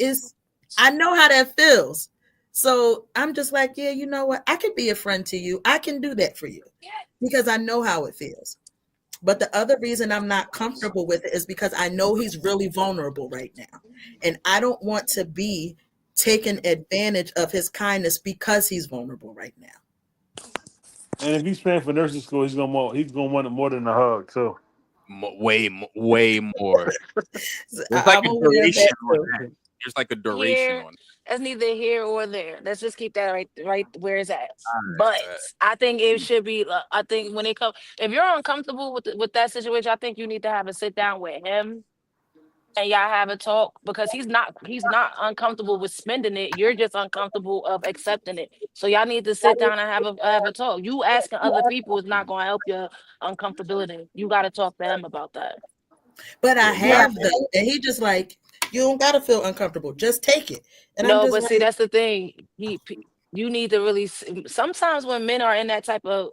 I know how that feels. So I'm just like, yeah, you know what? I can be a friend to you. I can do that for you because I know how it feels. But the other reason I'm not comfortable with it is because I know he's really vulnerable right now. And I don't want to be taking advantage of his kindness because he's vulnerable right now. And if he's paying for nursing school, he's gonna want it more than a hug too. Way more. There's like a duration on that. There's like a duration on it. That's neither here or there. Let's just keep that right where it's at. But I think it should be. I think when it comes, if you're uncomfortable with that situation, I think you need to have a sit down with him, and y'all have a talk because he's not uncomfortable with spending it. You're just uncomfortable of accepting it. So y'all need to sit down and have a talk. You asking other people is not going to help your uncomfortability. You got to talk to him about that. But I have though, and he just like, you don't gotta feel uncomfortable. Just take it. And no, but see, that's the thing. You need to really. Sometimes when men are in that type of,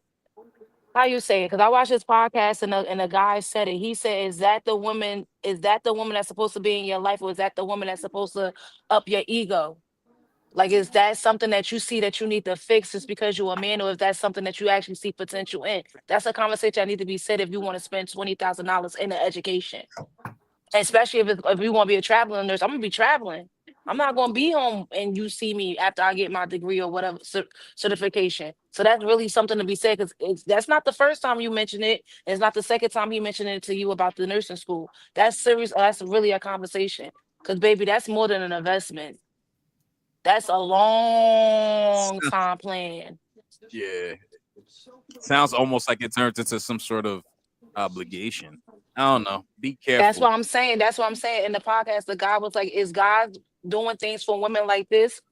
how you say it? Because I watched this podcast and a guy said it. He said, "Is that the woman? Is that the woman that's supposed to be in your life, or is that the woman that's supposed to up your ego? Like, is that something that you see that you need to fix just because you're a man, or if that's something that you actually see potential in? That's a conversation that need to be said if you want to spend $20,000 in an education." Especially if we want to be a traveling nurse, I'm gonna be traveling. I'm not gonna be home and you see me after I get my degree or whatever certification. So that's really something to be said because that's not the first time you mentioned it. It's not the second time he mentioned it to you about the nursing school. That's serious. That's really a conversation. Because baby, that's more than an investment. That's a long time plan. Yeah. Sounds almost like it turns into some sort of obligation. I don't know. Be careful. That's what I'm saying. In the podcast, the guy was like, is God doing things for women like this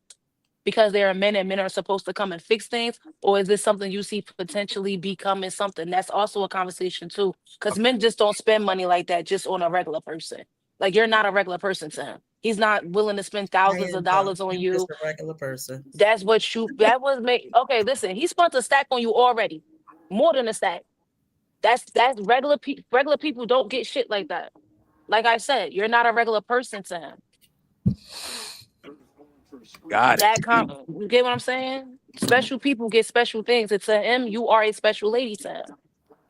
because they're men and men are supposed to come and fix things? Or is this something you see potentially becoming something? That's also a conversation too. Because men just don't spend money like that just on a regular person. Like you're not a regular person to him. He's not willing to spend thousands of dollars on you. Just a regular person. That was made. Okay, listen, he spent a stack on you already. More than a stack. That's regular people. Regular people don't get shit like that. Like I said, you're not a regular person to him. Got it. You get what I'm saying? Special people get special things. And to him, you are a special lady to him.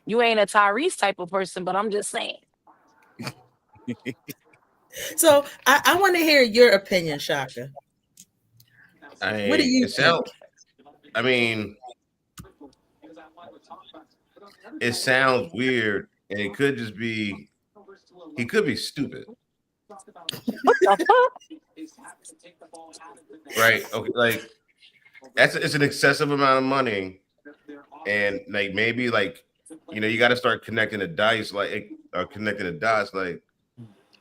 You ain't a Tyrese type of person, but I'm just saying. So I want to hear your opinion, Shaka. What do you think? I mean, it sounds weird, and it could just be he could be stupid. What the fuck? Right? Okay, like it's an excessive amount of money, and like maybe like you got to start connecting the dots, like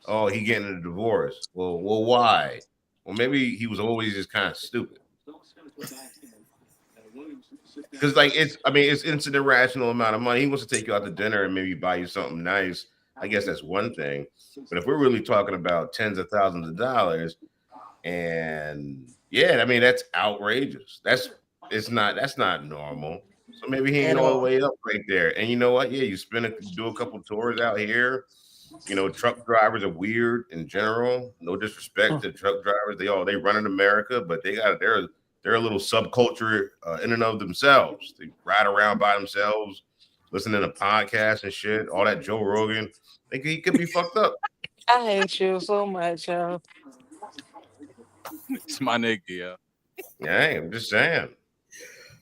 oh, he getting a divorce. Well, why? Well, maybe he was always just kind of stupid. Because it's an irrational amount of money. He wants to take you out to dinner and maybe buy you something nice. I guess that's one thing. But if we're really talking about tens of thousands of dollars, and that's outrageous. That's not normal. So maybe he ain't all the way up right there. And you know what? Yeah, you do a couple tours out here. Truck drivers are weird in general. No disrespect to truck drivers. They run in America, but they're a little subculture in and of themselves. They ride around by themselves, listening to podcasts and shit. All that Joe Rogan. He could be fucked up. I hate you so much, yo. It's my nigga, yeah. Yeah, I'm just saying.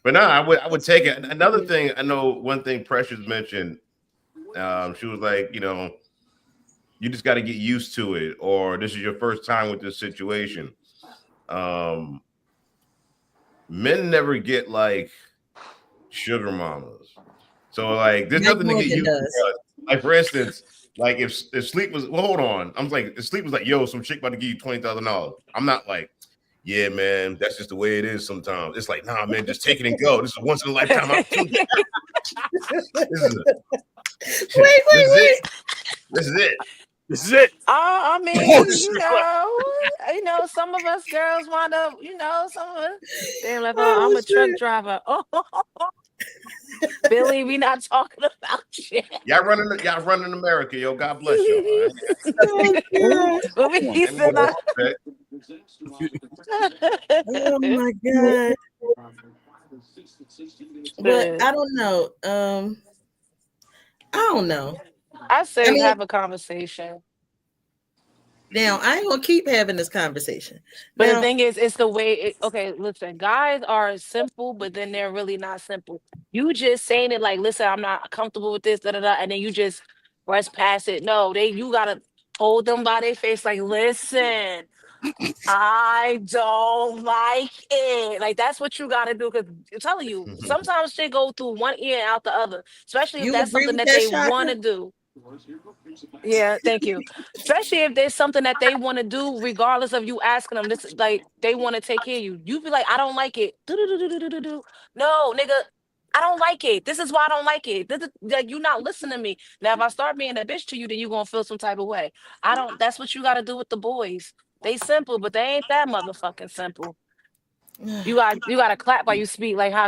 But no, I would take it. Another thing, I know one thing Precious mentioned. She was like, you just got to get used to it, or this is your first time with this situation. Men never get like sugar mamas. So like there's nothing to get used to. Like for instance, like if Sleep was hold on. I'm like if Sleep was like, yo, some chick about to give you $20,000. I'm not like, yeah, man, that's just the way it is sometimes. It's like, nah, man, just take it and go. This is a once in a lifetime opportunity. Wait. This is it. This is it. I mean, you know, some of us girls wind up, some of us, they're like, I'm a truck driver. Oh, Billy, we not talking about shit. Y'all running America, yo. God bless you. But we still not. Oh my God. But I don't know. I don't know. I say have a conversation. Now, I ain't gonna keep having this conversation. But now, the thing is, it's the way. Okay, listen, guys are simple, but then they're really not simple. You just saying it like, listen, I'm not comfortable with this, and then you just rush past it. No, you gotta hold them by their face, like, listen, I don't like it. Like, that's what you gotta do. Because I'm telling you, sometimes shit go through one ear and out the other, especially if that's something that they want to do. Yeah, thank you. Especially if there's something that they want to do, regardless of you asking them. This is like they want to take care of you. You be like, I don't like it. No, nigga, I don't like it. This is why I don't like it. This is, like, you not listening to me. Now, if I start being a bitch to you, then you gonna feel some type of way. That's what you got to do with the boys. They simple, but they ain't that motherfucking simple. You got to clap while you speak, like how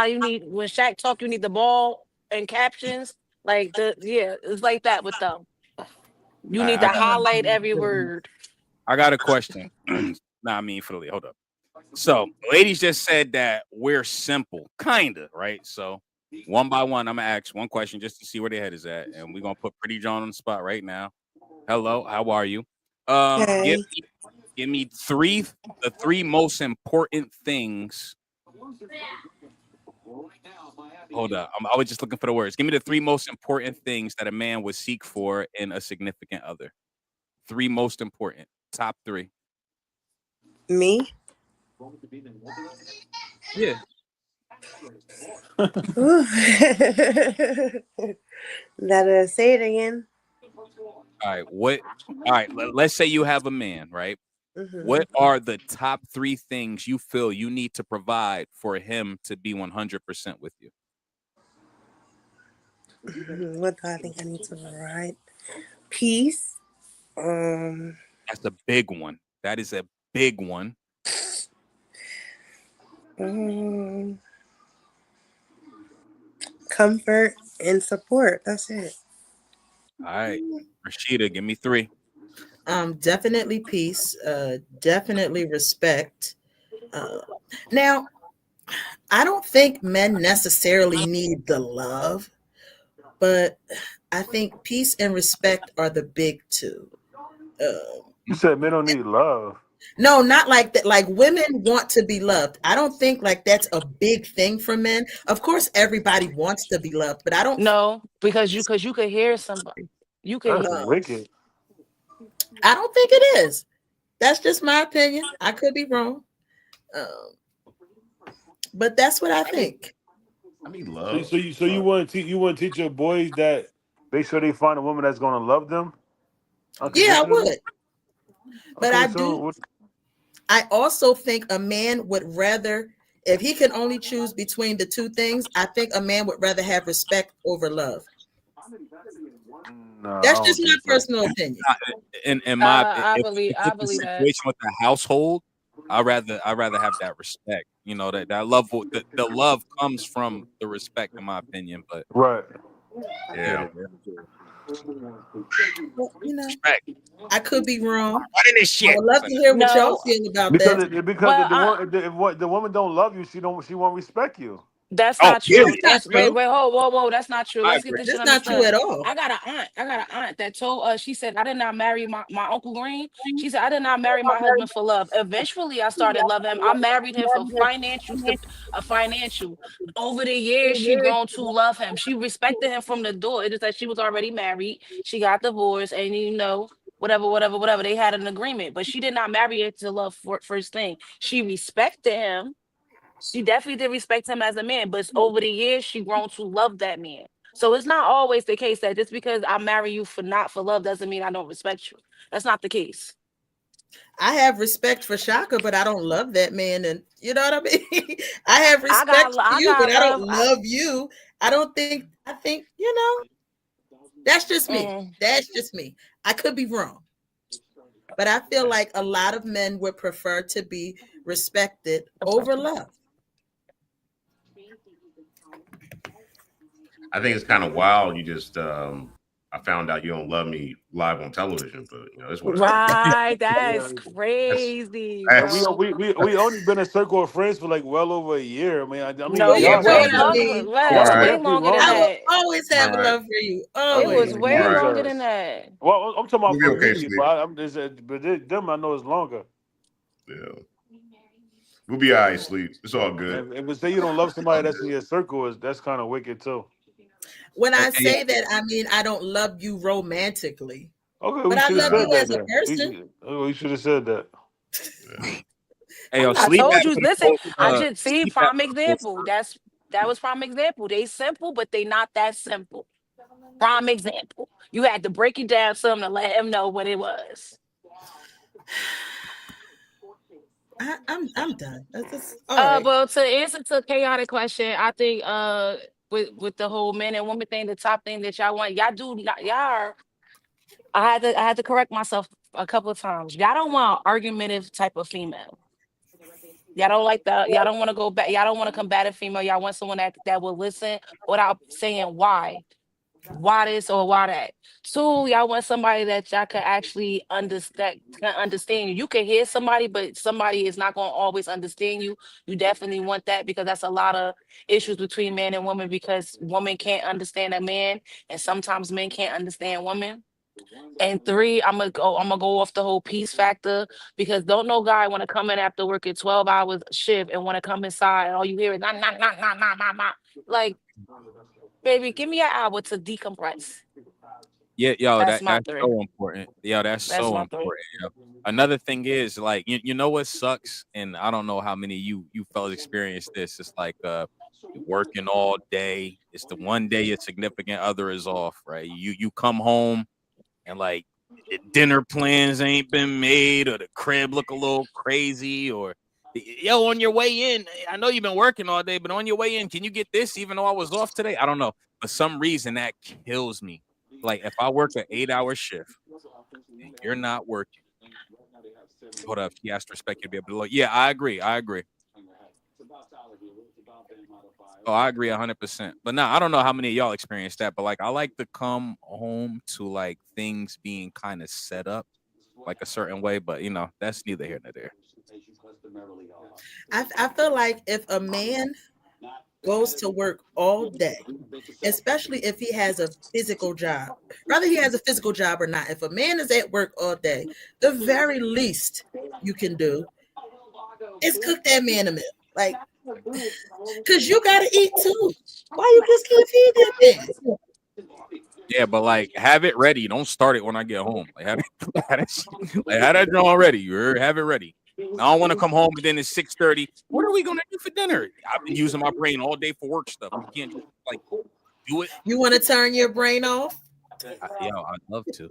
you need when Shaq talk, you need the ball and captions. Like it's like that with them. You need to highlight every word. I got a question. Philly, hold up. So, ladies just said that we're simple, kinda, right? So, one by one, I'm gonna ask one question just to see where their head is at, and we're gonna put Pretty John on the spot right now. Hello, how are you? Hey. Give me the three most important things. Hold up. I was just looking for the words. Give me the three most important things that a man would seek for in a significant other. Three most important. Top three. Me? Yeah. Say it again. All right. Let's say you have a man, right? Mm-hmm. What are the top three things you feel you need to provide for him to be 100% with you? What do I think I need to provide? Peace. That's a big one. That is a big one. Comfort and support. That's it. All right. Rashida, give me three. Definitely peace. Definitely respect. Now, I don't think men necessarily need the love, but I think peace and respect are the big two. You said men don't need love. No, not like that. Like, women want to be loved. I don't think like that's a big thing for men. Of course, everybody wants to be loved, but I don't. No, because you could hear somebody. You could. That's wicked. I don't think it is. That's just my opinion. I could be wrong, but that's what I think. I need love. So you want to teach your boys that make sure they find a woman that's going to love them? Yeah, I would. But I also think a man would rather, if he can only choose between the two things, I think a man would rather have respect over love. No, that's just my personal opinion. I believe that. Situation with the household, I rather have that respect. You know, that love, the love comes from the respect, in my opinion. But right, yeah. Well, respect. I could be wrong. What in this shit? I would love to hear what y'all feel about that. Because if the woman don't love you, she won't respect you. That's not true. Wait, whoa, that's not true. Let's get this shit not true at all. I got an aunt that told she said, I did not marry my Uncle Green. She said, I did not marry my husband for love. Eventually I started loving him. I married him for financial. Over the years, she grown to love him. She respected him from the door. It is that she was already married. She got divorced, and whatever. They had an agreement, but she did not marry her to love first thing. She respected him. She definitely did respect him as a man, but over the years, she grown to love that man. So it's not always the case that just because I marry you not for love doesn't mean I don't respect you. That's not the case. I have respect for Shaka, but I don't love that man. And you know what I mean? I have respect for you, but I don't love you. I think, you know, that's just me. That's just me. I could be wrong. But I feel like a lot of men would prefer to be respected over love. I think it's kind of wild. You just, I found out you don't love me live on television, but you know, it's what right. That's crazy. We only been a circle of friends for like well over a year. I mean, no, y'all way longer. Way longer than that. I will always have love for you. Always. It was way longer than that. Well, I'm talking about for okay, me, but them I know it's longer. Yeah. We'll be all right, Sleep. It's all good. If say you don't love somebody that's in your circle, that's kind of wicked too. When I say that, I mean I don't love you romantically. Okay, but I love you as a person. We should have said that. Hey, yo, I told you. Listen, I just see prime example. That was prime example. They simple, but they not that simple. Prime example. You had to break it down some to let him know what it was. I'm done. Well, to answer to chaotic question, I think with the whole man and woman thing, the top thing that y'all want, y'all I had to correct myself a couple of times. Y'all don't want an argumentative type of female. Y'all don't like that. Y'all don't want to go back. Y'all don't want a combative female. Y'all want someone that will listen without saying why this or why that. 2, y'all want somebody that y'all can actually understand you. You can hear somebody, but somebody is not going to always understand you. You definitely want that, because that's a lot of issues between man and woman, because women can't understand a man, and sometimes men can't understand women. And 3, I'm gonna go off the whole peace factor, because don't no guy want to come in after working 12 hours shift and want to come inside and all you hear is nah. Like, baby, give me an hour to decompress. Yeah, yo, that's so important. Yo, that's so important. Yo. Another thing is, like, you know what sucks, and I don't know how many you fellas experience this. It's like working all day. It's the one day your significant other is off, right? You come home and like dinner plans ain't been made, or the crib look a little crazy, or yo, on your way in, I know you've been working all day, but on your way in, can you get this even though I was off today? I don't know. For some reason, that kills me. Like, if I work an 8-hour shift and you're not working, hold up, he has to respect you to be able to look. Yeah, I agree. Oh, I agree 100%. But now, I don't know how many of y'all experience that, but like, I like to come home to like things being kind of set up like a certain way, but you know, that's neither here nor there. I feel like if a man goes to work all day, especially if he has a physical job, whether he has a physical job or not, if a man is at work all day, the very least you can do is cook that man a meal. Like, because you got to eat too. Why you just can't feed that man? Yeah, but like, have it ready. Don't start it when I get home. Like, have that drawing ready. Have it ready. I don't want to come home and then it's 6:30. What are we gonna do for dinner? I've been using my brain all day for work stuff. You can't just like do it. You want to turn your brain off? I'd love to.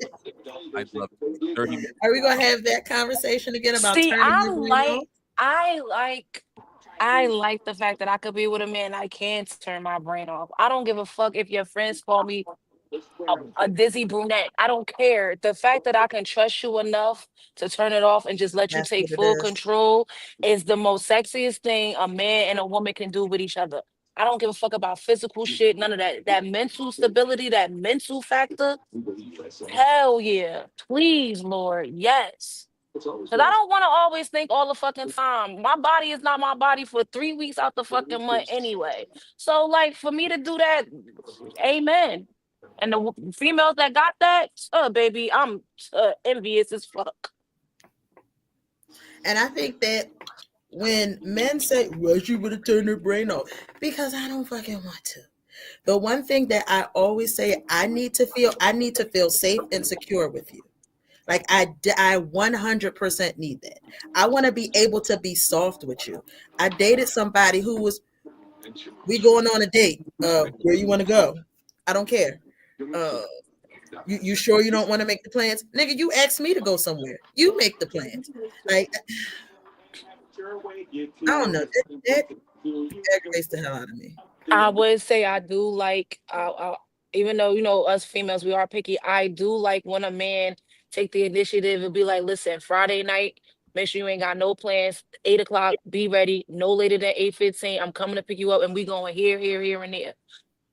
I'd love to. 30 minutes. Are we gonna have that conversation again about turning your brain off? I like the fact that I could be with a man. I can turn my brain off. I don't give a fuck if your friends call me a dizzy brunette. I don't care. The fact that I can trust you enough to turn it off and just let you take full control is the most sexiest thing a man and a woman can do with each other. I don't give a fuck about physical shit, none of that. That mental stability, that mental factor. Hell yeah. Please, Lord. Yes. Because I don't want to always think all the fucking time. My body is not my body for 3 weeks out the fucking month anyway. So, like, for me to do that, amen. And the females that got that, baby, I'm envious as fuck. And I think that when men say, well, she would have turned her brain off, because I don't fucking want to. The one thing that I always say, I need to feel safe and secure with you. Like, I 100% need that. I want to be able to be soft with you. I dated somebody who was, we going on a date. Where you want to go? I don't care. You sure you don't want to make the plans? Nigga, you asked me to go somewhere. You make the plans. Like, I don't know. That aggravates the hell out of me. I would say I do like, even though, you know, us females, we are picky. I do like when a man take the initiative and be like, listen, Friday night, make sure you ain't got no plans. 8 o'clock, be ready. No later than 8:15. I'm coming to pick you up and we going here, here, here, and there.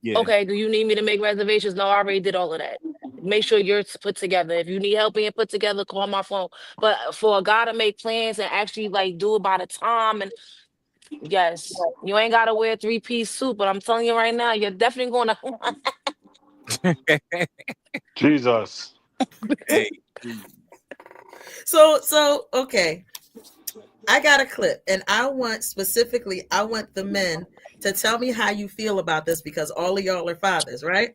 Yeah. Okay, do you need me to make reservations? No, I already did all of that. Make sure you're put together. If you need help being put together, call my phone. But for a guy to make plans and actually like do it by the time, and yes, you ain't gotta wear a 3-piece suit, but I'm telling you right now, you're definitely gonna Jesus. Hey, So okay. I got a clip, and I want the men to tell me how you feel about this, because all of y'all are fathers, right?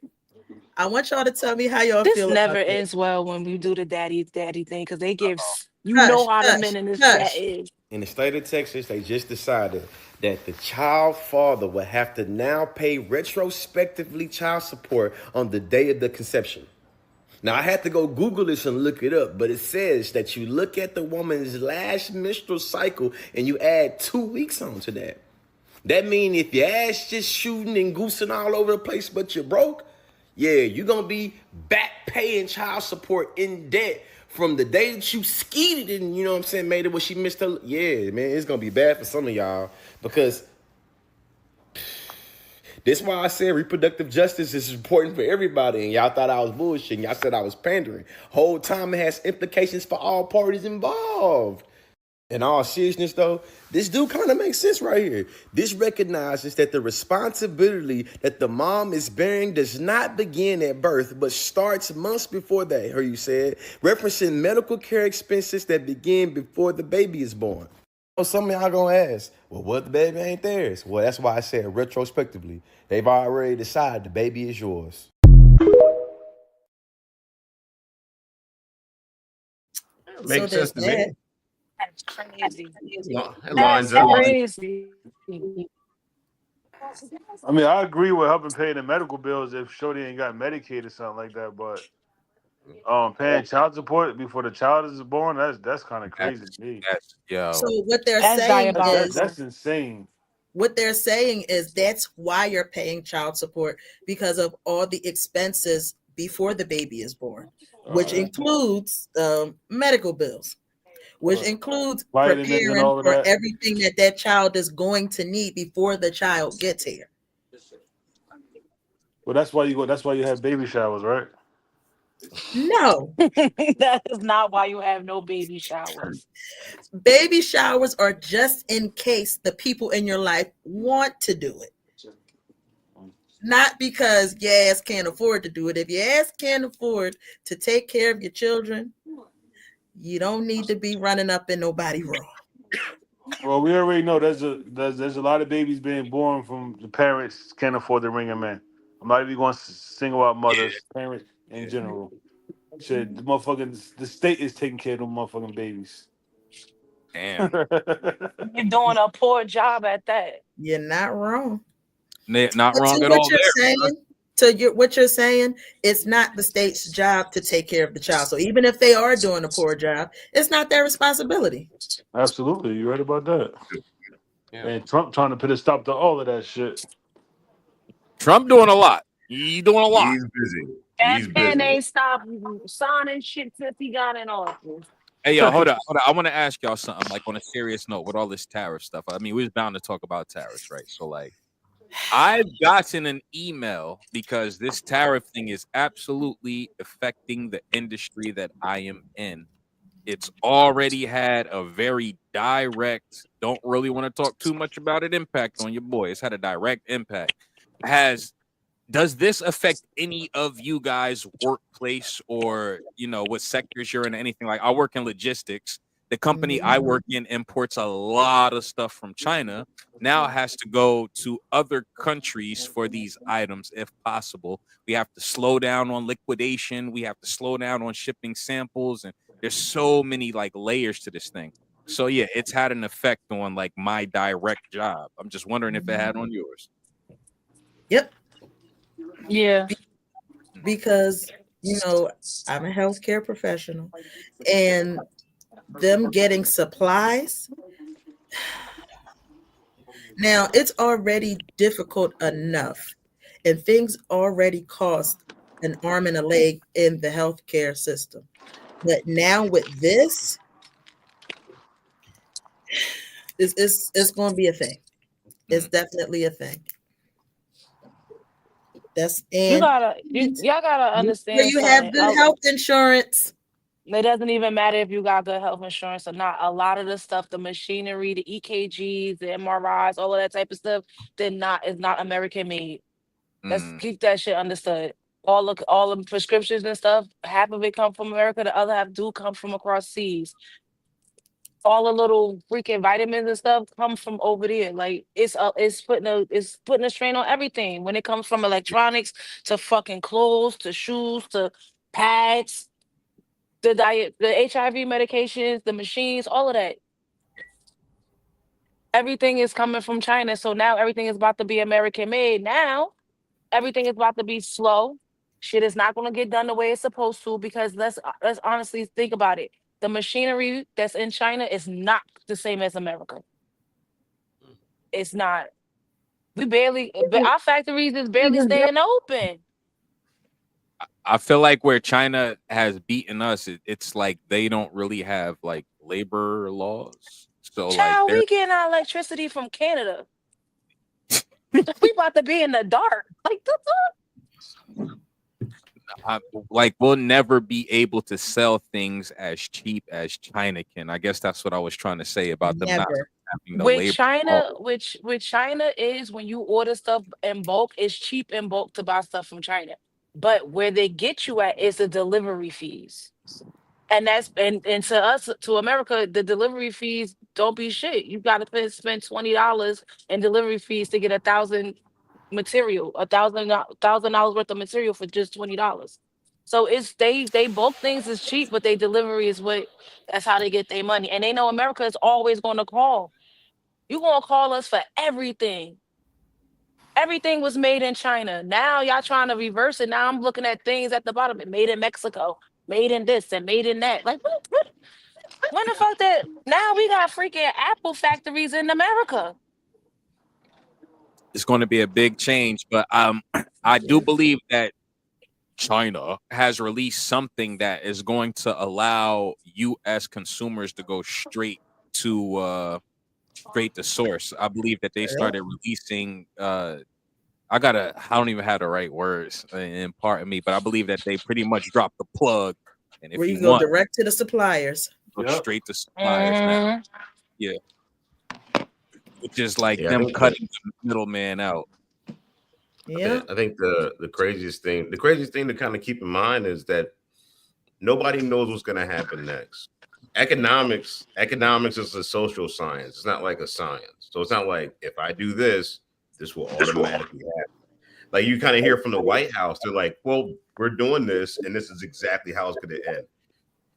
I want y'all to tell me how y'all this feel never about this. ends well when we do the daddy thing, because they give Hush, how the hush, men in this hush. chat is. In the state of Texas, they just decided that the child father will have to now pay retrospectively child support on the day of the conception. Now, I had to go Google this and look it up, but it says that you look at the woman's last menstrual cycle and you add 2 weeks onto that. That means if your ass just shooting and goosing all over the place, but you're broke, yeah, you're going to be back paying child support in debt from the day that you skeeted and, you know what I'm saying, made it where she missed her. Yeah, man, it's going to be bad for some of y'all, because this is why I said reproductive justice is important for everybody, and y'all thought I was bullshitting. Y'all said I was pandering. Whole time it has implications for all parties involved. In all seriousness, though, this do kind of make sense right here. This recognizes that the responsibility that the mom is bearing does not begin at birth, but starts months before that, you said, referencing medical care expenses that begin before the baby is born. Some of y'all gonna ask, well, what, the baby ain't theirs? Well, that's why I said retrospectively. They've already decided the baby is yours. Makes sense to me. That's crazy. It lines That's up. crazy. I mean, I agree with helping pay the medical bills if Shorty ain't got Medicaid or something like that, but paying child support before the child is born, that's kind of crazy to me. So what they're That's saying is that's insane. What they're saying is that's why you're paying child support, because of all the expenses before the baby is born, which includes medical bills, which includes preparing for everything that child is going to need before the child gets here. Well, that's why you have baby showers, right? No. That is not why you have no baby showers. Baby showers are just in case the people in your life want to do it. Not because your ass can't afford to do it. If your ass can't afford to take care of your children, you don't need to be running up in nobody's room. Well, we already know there's a lot of babies being born from the parents can't afford to bring them in. I'm not even going to single out mothers, parents in general. Shit, the state is taking care of them motherfucking babies. Damn. You're doing a poor job at that. You're not wrong. Not wrong at all there. What you're saying, it's not the state's job to take care of the child. So even if they are doing a poor job, it's not their responsibility. Absolutely, you're right about that. Yeah. And Trump trying to put a stop to all of that shit. Trump doing a lot. He's doing a lot. He's busy. That man ain't stopped signing shit since he got in office. Hey, yo, hold on. I want to ask y'all something, like on a serious note with all this tariff stuff. I mean, we was bound to talk about tariffs, right? So, like, I've gotten an email because this tariff thing is absolutely affecting the industry that I am in. It's already had a very direct, don't really want to talk too much about it, impact on your boy. It's had a direct impact. Does this affect any of you guys' workplace or, what sectors you're in, anything? Like, I work in logistics. The company I work in imports a lot of stuff from China. Now it has to go to other countries for these items if possible. We have to slow down on liquidation. We have to slow down on shipping samples. And there's so many like layers to this thing. So yeah, it's had an effect on like my direct job. I'm just wondering if it had on yours. Yep. Yeah. Because you know, I'm a healthcare professional, and them getting supplies. Now, it's already difficult enough, and things already cost an arm and a leg in the healthcare system. But now with this, it's going to be a thing. It's definitely a thing. That's y'all gotta understand you have something. good health insurance. It doesn't even matter if you got good health insurance or not. A lot of the stuff, the machinery, the EKGs, the MRIs, all of that type of stuff, is not American made. Let's keep that shit understood. All the prescriptions and stuff, half of it come from America, the other half do come from across seas. All the little freaking vitamins and stuff come from over there. Like it's putting a strain on everything when it comes from electronics to fucking clothes to shoes to pads, the diet, the HIV medications, the machines, all of that. Everything is coming from China. So now everything is about to be American made. Now everything is about to be slow. Shit is not going to get done the way it's supposed to because let's honestly think about it. The machinery that's in China is not the same as America. It's not. Our factories is barely staying open. I feel like where China has beaten us, it's like they don't really have like labor laws. So Child, like we getting our electricity from Canada. We about to be in the dark. Like we'll never be able to sell things as cheap as China can. I guess that's what I was trying to say about them not having the labor. With China is when you order stuff in bulk, it's cheap in bulk to buy stuff from China. But where they get you at is the delivery fees. And that's and to us, to America, the delivery fees don't be shit. You gotta spend $20 in delivery fees to get $1,000 worth of material for just $20. So it's they bulk things is cheap, but they delivery is that's how they get their money. And they know America is always gonna call. You gonna call us for everything. Everything was made in China. Now y'all trying to reverse it. Now I'm looking at things at the bottom. Made in Mexico, made in this and made in that. Like what? When the fuck that? Now we got freaking Apple factories in America. It's going to be a big change, but I do believe that China has released something that is going to allow U.S. consumers to go straight to source. I believe that they started releasing. I don't even have the right words in part of me, but I believe that they pretty much dropped the plug. And if where you go direct to the suppliers, go straight to suppliers now. Yeah. Which is like them cutting the middleman out. Yeah. I think the craziest thing to kind of keep in mind is that nobody knows what's going to happen next. Economics is a social science. It's not like a science. So it's not like if I do this will automatically happen. Like you kind of hear from the White House, they're like, well, we're doing this and this is exactly how it's going to end.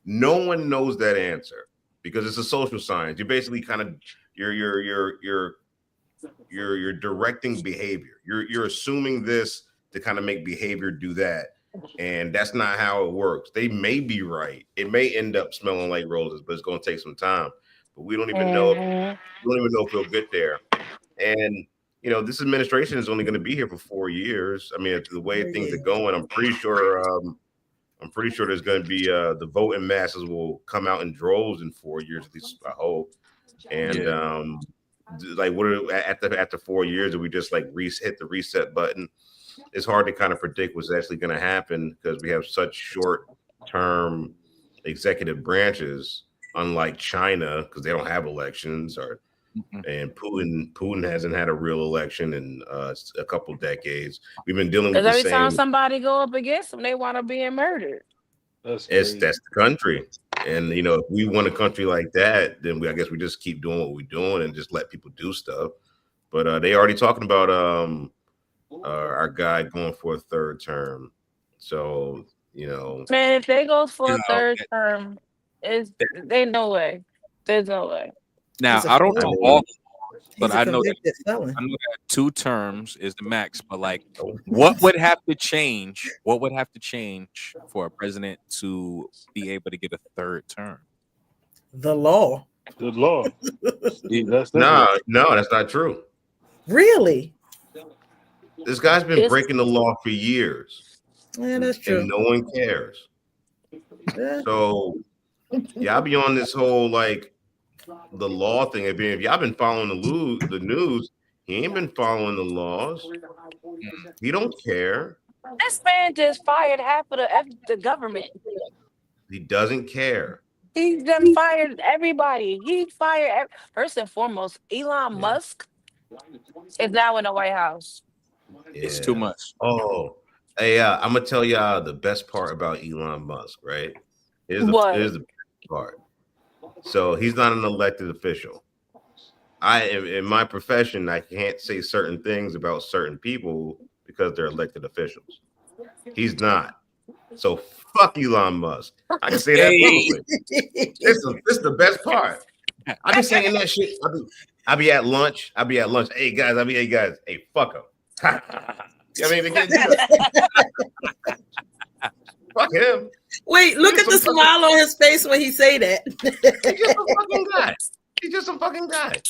No one knows that answer because it's a social science. You're basically kind of you're directing behavior. You're assuming this to kind of make behavior do that. And that's not how it works. They may be right. It may end up smelling like roses, but it's going to take some time. But we don't even know. If we'll get there. And this administration is only going to be here for 4 years. I mean, the way things are going, I'm pretty sure there's going to be the voting masses will come out in droves in 4 years. At least I hope. And like, what after 4 years, do we just like hit the reset button? It's hard to kind of predict what's actually going to happen because we have such short-term executive branches, unlike China, because they don't have elections, and Putin hasn't had a real election in a couple decades. We've been dealing with every time somebody go up against them, they want to be murdered. That's the country, and if we want a country like that, then I guess we just keep doing what we're doing and just let people do stuff. But they already talking about our guy going for a third term. So, man, if they go for a third term, there's no way. There's no way. Now, I don't know But He's a convicted felon. I know that 2 terms is the max, but like, what would have to change? What would have to change for a president to be able to get a 3rd term? The law. The law. No, that's not true. Really? This guy's been breaking the law for years. Yeah, that's true. And no one cares. Yeah. So, y'all be on this whole like the law thing. If y'all been following the news, he ain't been following the laws. He don't care. This man just fired half of the government. He doesn't care. He done fired everybody. He fired first and foremost. Elon Musk is now in the White House. Yeah. It's too much. Oh, hey, I'm gonna tell y'all the best part about Elon Musk. Right? Here's the best part. So he's not an elected official. In my profession, I can't say certain things about certain people because they're elected officials. He's not. So fuck Elon Musk. I can say that publicly. This is the best part. I be saying that shit. I be at lunch. Hey guys, hey, fuck him. You know what I mean? Fuck him. Wait, look at the smile on his face when he say that. He's just a fucking guy.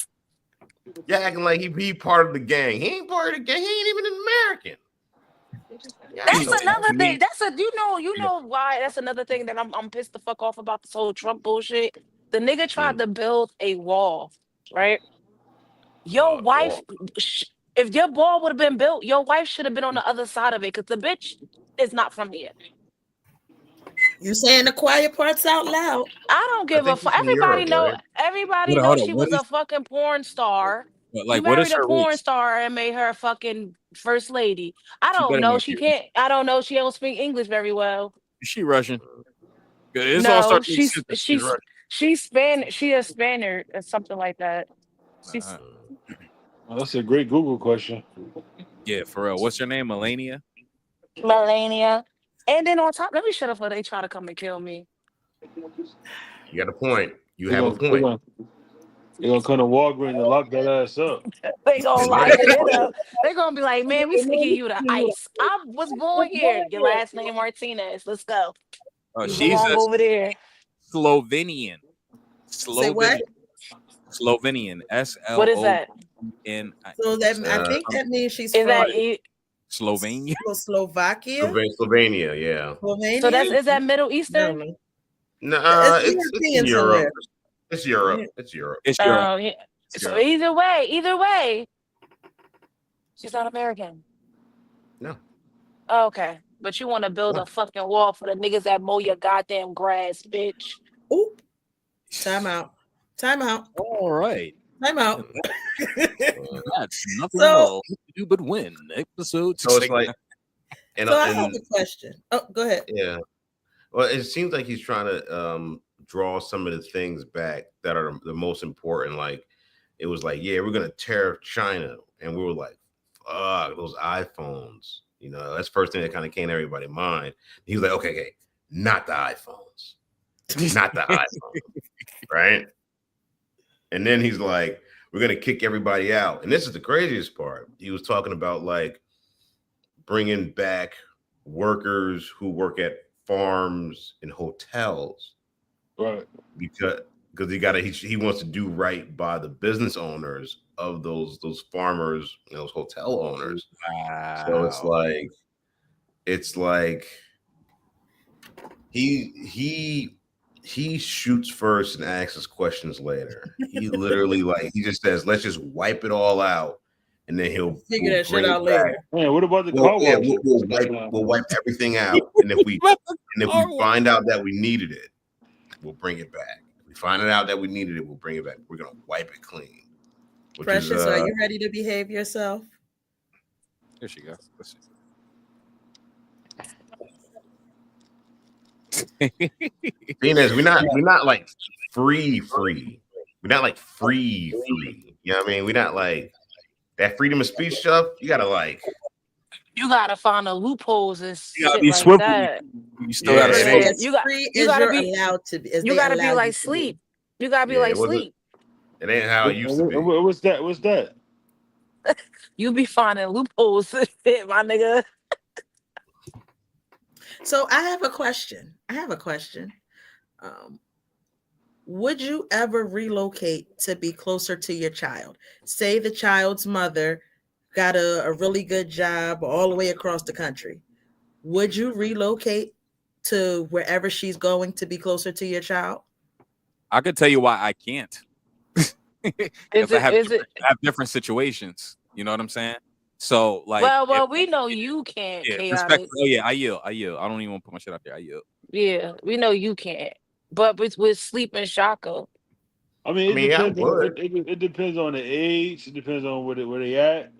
Yeah, acting like he part of the gang. He ain't part of the gang. He ain't even an American. That's another thing. You know why? That's another thing that I'm pissed the fuck off about this whole Trump bullshit. The nigga tried to build a wall, right? Your wife, if your wall would have been built, your wife should have been on the other side of it because the bitch is not from here. You saying the quiet parts out loud? I don't give a fuck. Everybody knows she was a fucking porn star. Like, you married a porn star and made her a fucking first lady. I don't know. She can't. I don't know. She don't speak English very well. Is she Russian? No, she's Spanish. She a Spaniard or something like that. She's. Well, that's a great Google question. Yeah, for real. What's her name? Melania. And then on top, let me shut up before they try to come and kill me. You got a point. You have a point. They're gonna come to Walgreens and lock that ass up. They gonna lock it up. They're gonna be like, man, we sticking you to ice. I was born here. Your last name Martinez. Let's go. Oh, she's over there. Slovenian. Say what? Slovenian. SL. What is that? So that I think that means she's from Slovenia. Slovakia. Slovenia, yeah. Slovenia? So is that Middle Eastern? No, it's Europe. It's Europe. It's Europe. It's Europe. Oh, yeah. So either way, she's not American. No. Oh, okay. But you want to build a fucking wall for the niggas that mow your goddamn grass, bitch. Ooh. Time out. All right. Time out. That's nothing else to do but win. Episode 6. So it's like, I have a question. Oh, go ahead. Yeah. Well, it seems like he's trying to draw some of the things back that are the most important. Like, it was like, yeah, we're gonna tear China, and we were like, fuck those iPhones. You know, that's the first thing that kind of came to everybody's mind. He was like, okay, not the iPhones, not the iPhones, right? And then he's like, we're gonna kick everybody out. And this is the craziest part. He was talking about like bringing back workers who work at farms and hotels, right? Because he wants to do right by the business owners of those farmers, those hotel owners. Wow. So it's like he shoots first and asks questions later. He literally he just says, let's just wipe it all out. And then he'll figure that shit out later. Man, what about the car wash? Yeah, we'll wipe everything out. And if we find out that we needed it, we'll bring it back. If we find out that we needed it, we'll bring it back. We're gonna wipe it clean. Precious, are you ready to behave yourself? There she goes. Venus, we're not like free. We're not like free. You know what I mean? We're not like that freedom of speech stuff. You gotta find the loopholes and you gotta shit be like swivel. that. You still gotta you gotta be allowed to be. You gotta be like sleep. You gotta be like sleep. It ain't how it used to be. What's that? You be finding loopholes, my nigga. So I have a question. Would you ever relocate to be closer to your child? Say the child's mother got a really good job all the way across the country. Would you relocate to wherever she's going to be closer to your child? I could tell you why I can't. Because I have different situations. You know what I'm saying? So like, well, we know you can't. Yeah, Chaotic. oh yeah, I yield. I don't even want to put my shit out there. I yield. Yeah, we know you can't. But with Sleep and Shaka. I mean, it depends on the age. It depends on where they at.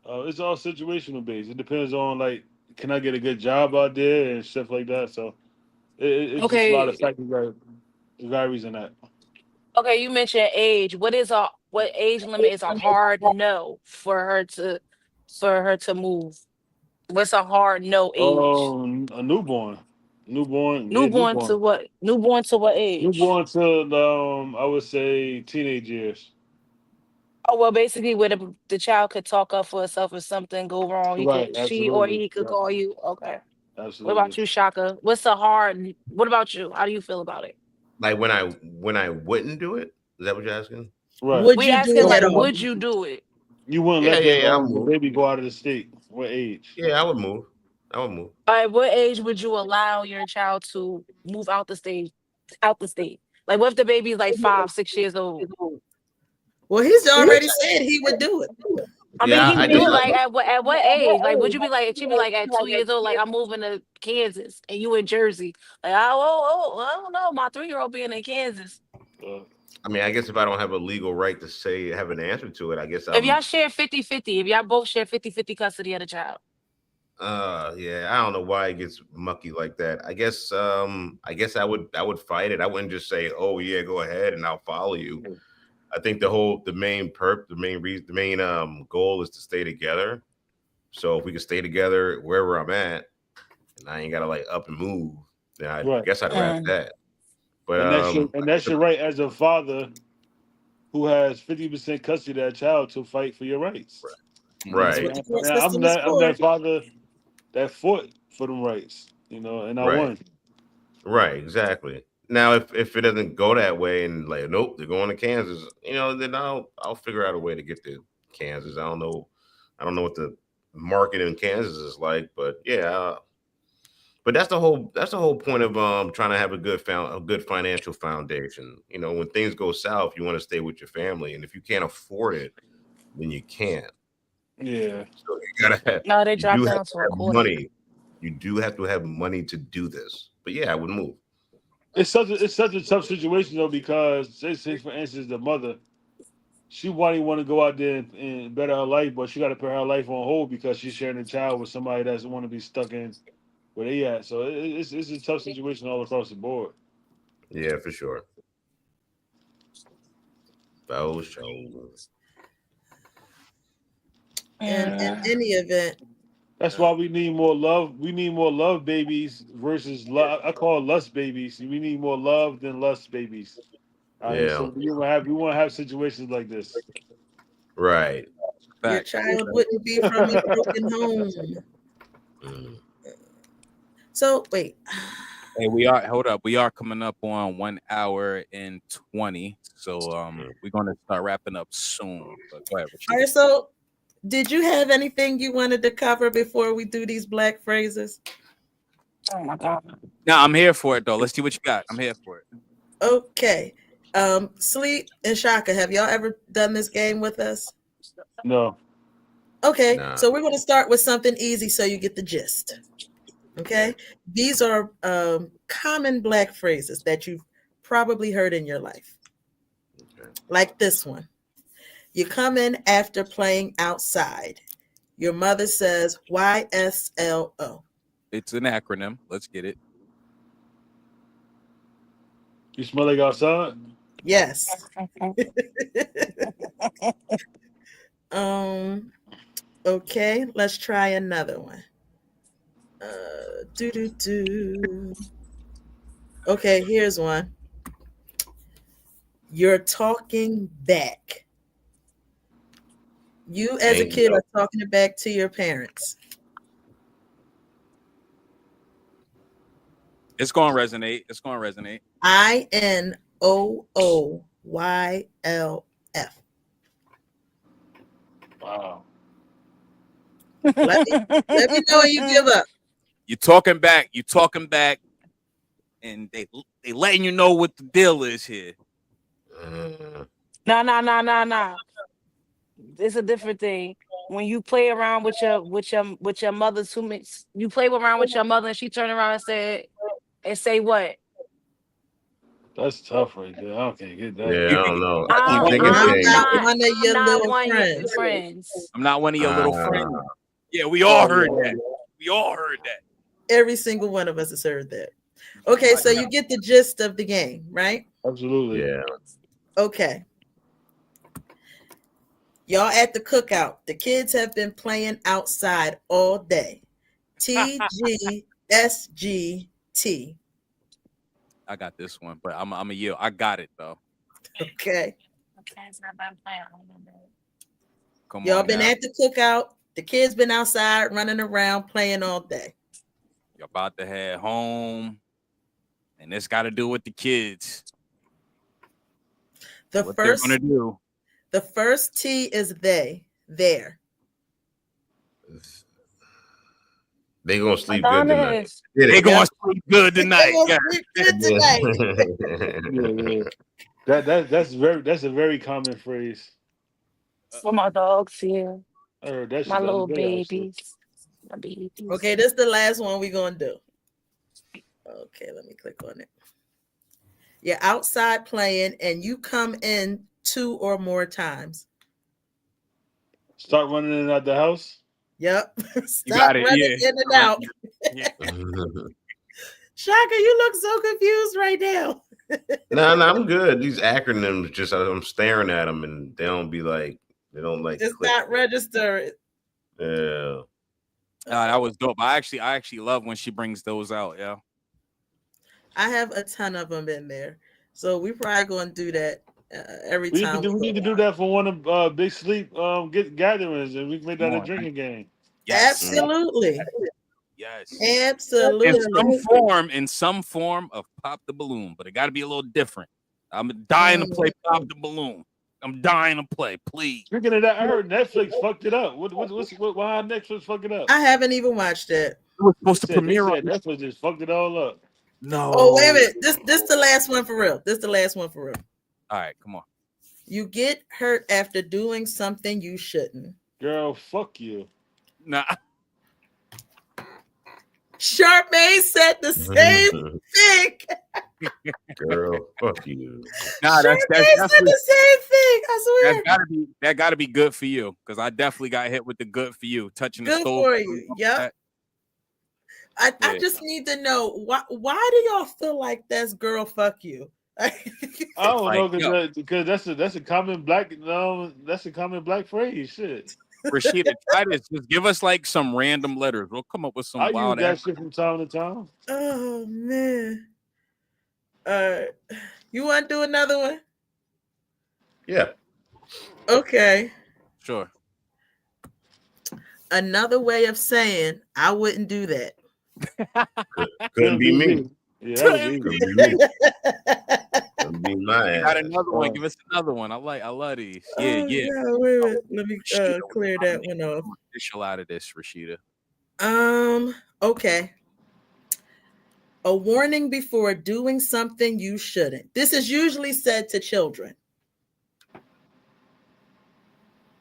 It's all situational based. It depends on like, can I get a good job out there and stuff like that. So it's just a lot of factors that varies in that. Okay, you mentioned age. What age limit is a hard no for her to move? What's a hard no age? A newborn. Newborn to what? Newborn to what age? Newborn to I would say teenage years. Oh well, basically where the child could talk up for herself if something go wrong. She or he could call you. Okay. Absolutely. What about you, Shaka? What about you? How do you feel about it? Like when I wouldn't do it? Is that what you're asking? Right. We asking like, would you do it? You wouldn't let the baby go out of the state. What age? Yeah, I would move. All right, what age would you allow your child to move out the state? Like, what if the baby's like 5, 6 years old? Well, he's already said he would do it. I mean, he would do it like at what age? Like, would you be like, she'd be like at 2 years old, like I'm moving to Kansas and you in Jersey? Like, I don't know, my 3-year-old being in Kansas. I mean, I guess if I don't have a legal right to have an answer to it, I guess if y'all share 50-50, if y'all both share 50-50 custody of the child. Yeah, I don't know why it gets mucky like that. I guess I would fight it. I wouldn't just say, "Oh yeah, go ahead and I'll follow you." I think the main goal is to stay together. So if we can stay together wherever I'm at, and I ain't gotta like up and move, then I guess I'd rather that. But that's your right as a father who has 50% custody of that child to fight for your rights. Right. I'm that father that fought for them rights, and I won. Right, exactly. Now, if it doesn't go that way and like, nope, they're going to Kansas, then I'll figure out a way to get to Kansas. I don't know what the market in Kansas is like, but yeah. But that's the whole point of trying to have a good financial foundation. When things go south, you want to stay with your family, and if you can't afford it, then you can't. Yeah. So you gotta have. They drop down to money. You do have to have money to do this. But yeah, I would move. It's such a tough situation though, because say for instance the mother, she want to go out there and better her life, but she got to put her life on hold because she's sharing a child with somebody that doesn't want to be stuck in where they at. So it's a tough situation all across the board. Yeah, for sure. And in any event, that's why we need more love. We need more love babies versus love. I call it lust babies. We need more love than lust babies. Yeah. So we want to have situations like this. Right. Your child wouldn't be from a broken home. So wait. Hey, hold up. We are coming up on 1 hour and 20. So we're gonna start wrapping up soon. But go ahead. All right, so did you have anything you wanted to cover before we do these black phrases? Oh my God. No, I'm here for it though. Let's see what you got. I'm here for it. Okay. Sleep and Shaka, have y'all ever done this game with us? No. Okay, nah. So we're going to start with something easy so you get the gist. Okay, these are common black phrases that you've probably heard in your life. Okay. Like this one. You come in after playing outside. Your mother says YSLO. It's an acronym. Let's get it. You smell like outside? Yes. Okay, let's try another one. Okay, here's one. You're talking back. You as a kid are talking back to your parents. It's gonna resonate. It's gonna resonate. INOOYLF. Wow. Let me know when you give up. You're talking back. You're talking back, and they letting you know what the deal is here. Nah. It's a different thing. When you play around with your mother's you play around with your mother and she turn around and say what? That's tough right there. I can't get that. Yeah, I don't know. I'm not one of your little friends. I'm not one of your little friends. Yeah, we all heard that. We all heard that. Every single one of us has heard that. Okay, so you get the gist of the game, right? Absolutely. Yeah. Okay. Y'all at the cookout. The kids have been playing outside all day. TGSGT. I got this one, but I'm a yield. I got it though. Okay. Come Y'all on been now. at the cookout. The kids been outside running around playing all day. You're about to head home, and this got to do with the kids. What they're gonna do. The first T is there. They gonna sleep good tonight. They gonna sleep good tonight. That's a very common phrase. For my dogs here. My little babies. My babies. Okay, this is the last one we're gonna do. Okay, let me click on it. You're outside playing and you come in 2 or more times. Start running in and out the house? Yep. Stop running in and out. Shaka, you look so confused right now. No, I'm good. These acronyms, just I'm staring at them and they don't Just not register it. Yeah. That was dope. I actually love when she brings those out. Yeah. I have a ton of them in there, so we probably going to do that every time. We need to do that for one of Big Sleep gatherings, and we can make that a drinking game. Yes. Absolutely. Yes. Absolutely. In some form of Pop the Balloon, but it got to be a little different. I'm dying to play Pop the Balloon. I'm dying to play, please. Speaking of that, I heard Netflix fucked it up. Why Netflix fucked it up? I haven't even watched it. It was supposed to premiere on Netflix just fucked it all up. No. Oh, wait a minute. This the last one for real. All right, come on. You get hurt after doing something you shouldn't. Girl, fuck you. Nah. Charmaine said the same thing. Girl, fuck you. Nah, that's said the same thing. I swear. That gotta be good for you, because I definitely got hit with the good for you. Touching the stove. Good for you. Yep. I just need to know why do y'all feel like that's girl fuck you? I don't know, because that's a common black phrase. Shit. Rashida, try this. Just give us like some random letters. We'll come up with some wild use that shit from time to time. Oh man. You want to do another one? Yeah. Okay. Sure. Another way of saying I wouldn't do that. Couldn't be me. Yeah, that would be me. Couldn't be my ass. Got another one. Give us another one. I love these. Yeah. No, wait. Let me clear that one off. Official out of this, Rashida. Okay. A warning before doing something you shouldn't. This is usually said to children.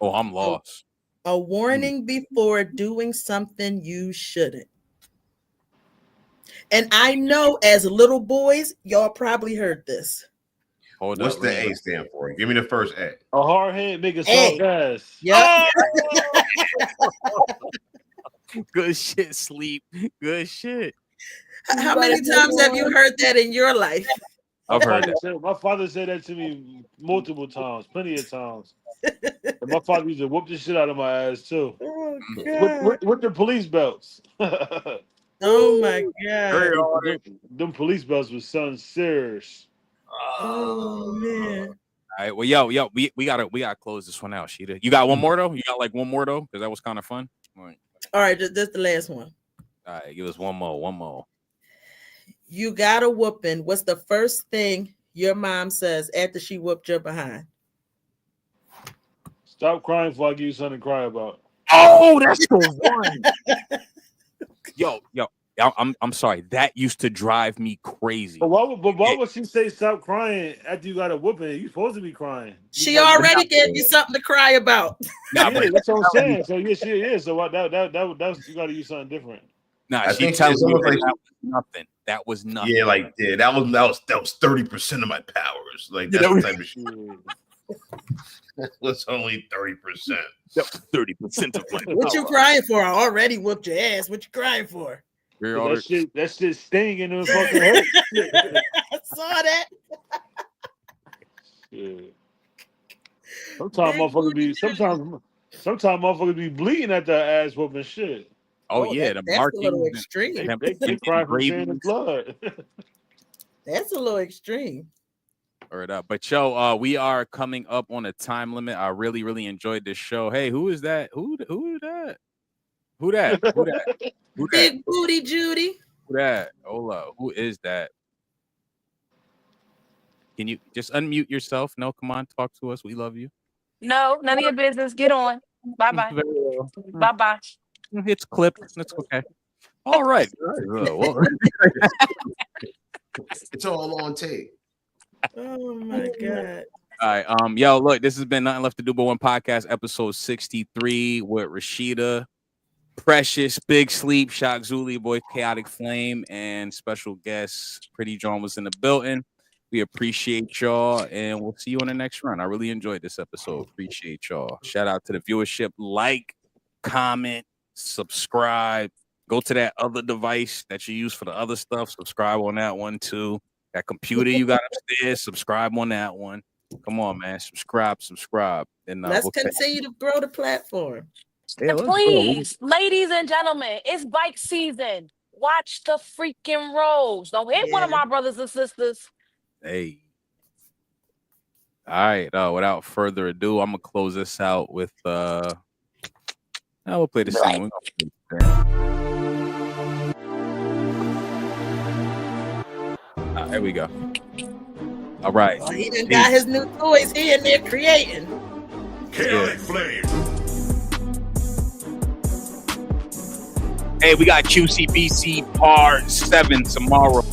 Oh, I'm lost. A warning before doing something you shouldn't. And I know as little boys, y'all probably heard this. What's the A stand for? Give me the first A. A hard head, make a soft ass. Yeah. Good shit, Sleep. Good shit. How many times have you heard that in your life? I've heard that. My father said that to me multiple times, plenty of times. And my father used to whoop the shit out of my ass too. Oh, God. With the police belts. Oh my God. Them police belts was something serious. Oh man. All right. Well, yo, we gotta close this one out, Sheeta. You got one more though? You got like one more though? Because that was kind of fun. All right, just the last one. All right, give us one more. You got a whooping. What's the first thing your mom says after she whooped your behind? Stop crying before I give you something to cry about. Oh, that's the one. Yo, I'm sorry. That used to drive me crazy. But why would she say stop crying after you got a whooping? You supposed to be crying. She already gave you something to cry about. Yeah, that's what I'm saying. So yeah, she is. So that you got to use something different. Nah, she tells me that was nothing. That was nothing. Yeah, like that was 30% of my powers. Like that's the type of shit. That was only 30%. That was 30% of my power. What you crying for? I already whooped your ass. What you crying for? That shit sting in the fucking hurt. I saw that. Yeah. Sometimes motherfuckers be bleeding at their ass whooping shit. Oh yeah, that's a little extreme. They cry from seeing the blood. That's a little extreme. Word up. But yo, we are coming up on a time limit. I really, really enjoyed this show. Hey, who is that? Who that? Who that? Big Booty Judy. Who that? Hola. Who is that? Can you just unmute yourself? No, come on, talk to us. We love you. No, none of your business. Get on. Bye-bye. Bye-bye. It's clipped. That's okay. All right. It's all on tape. Oh my God. All right. Yo, look, this has been Nothing Left to Do But One podcast, episode 63 with Rashida, Precious, Big Sleep, Shock Zuli, boy, Chaotic Flame, and special guest Pretty John was in the building. We appreciate y'all, and we'll see you on the next run. I really enjoyed this episode. Appreciate y'all. Shout out to the viewership. Like, comment, subscribe. Go to that other device that you use for the other stuff. Subscribe on that one too. That computer you got upstairs, subscribe on that one. Come on, man. Subscribe. And let's continue to grow the platform. Yeah, please, ladies and gentlemen, it's bike season. Watch the freaking roads. Don't hit one of my brothers and sisters. Hey. All right. Without further ado, I'm gonna close this out with we'll play the same. There we go. All right. Oh, he done got his new toys. He in there creating. Chaotic Flame. Hey, we got QCBC Part 7 tomorrow.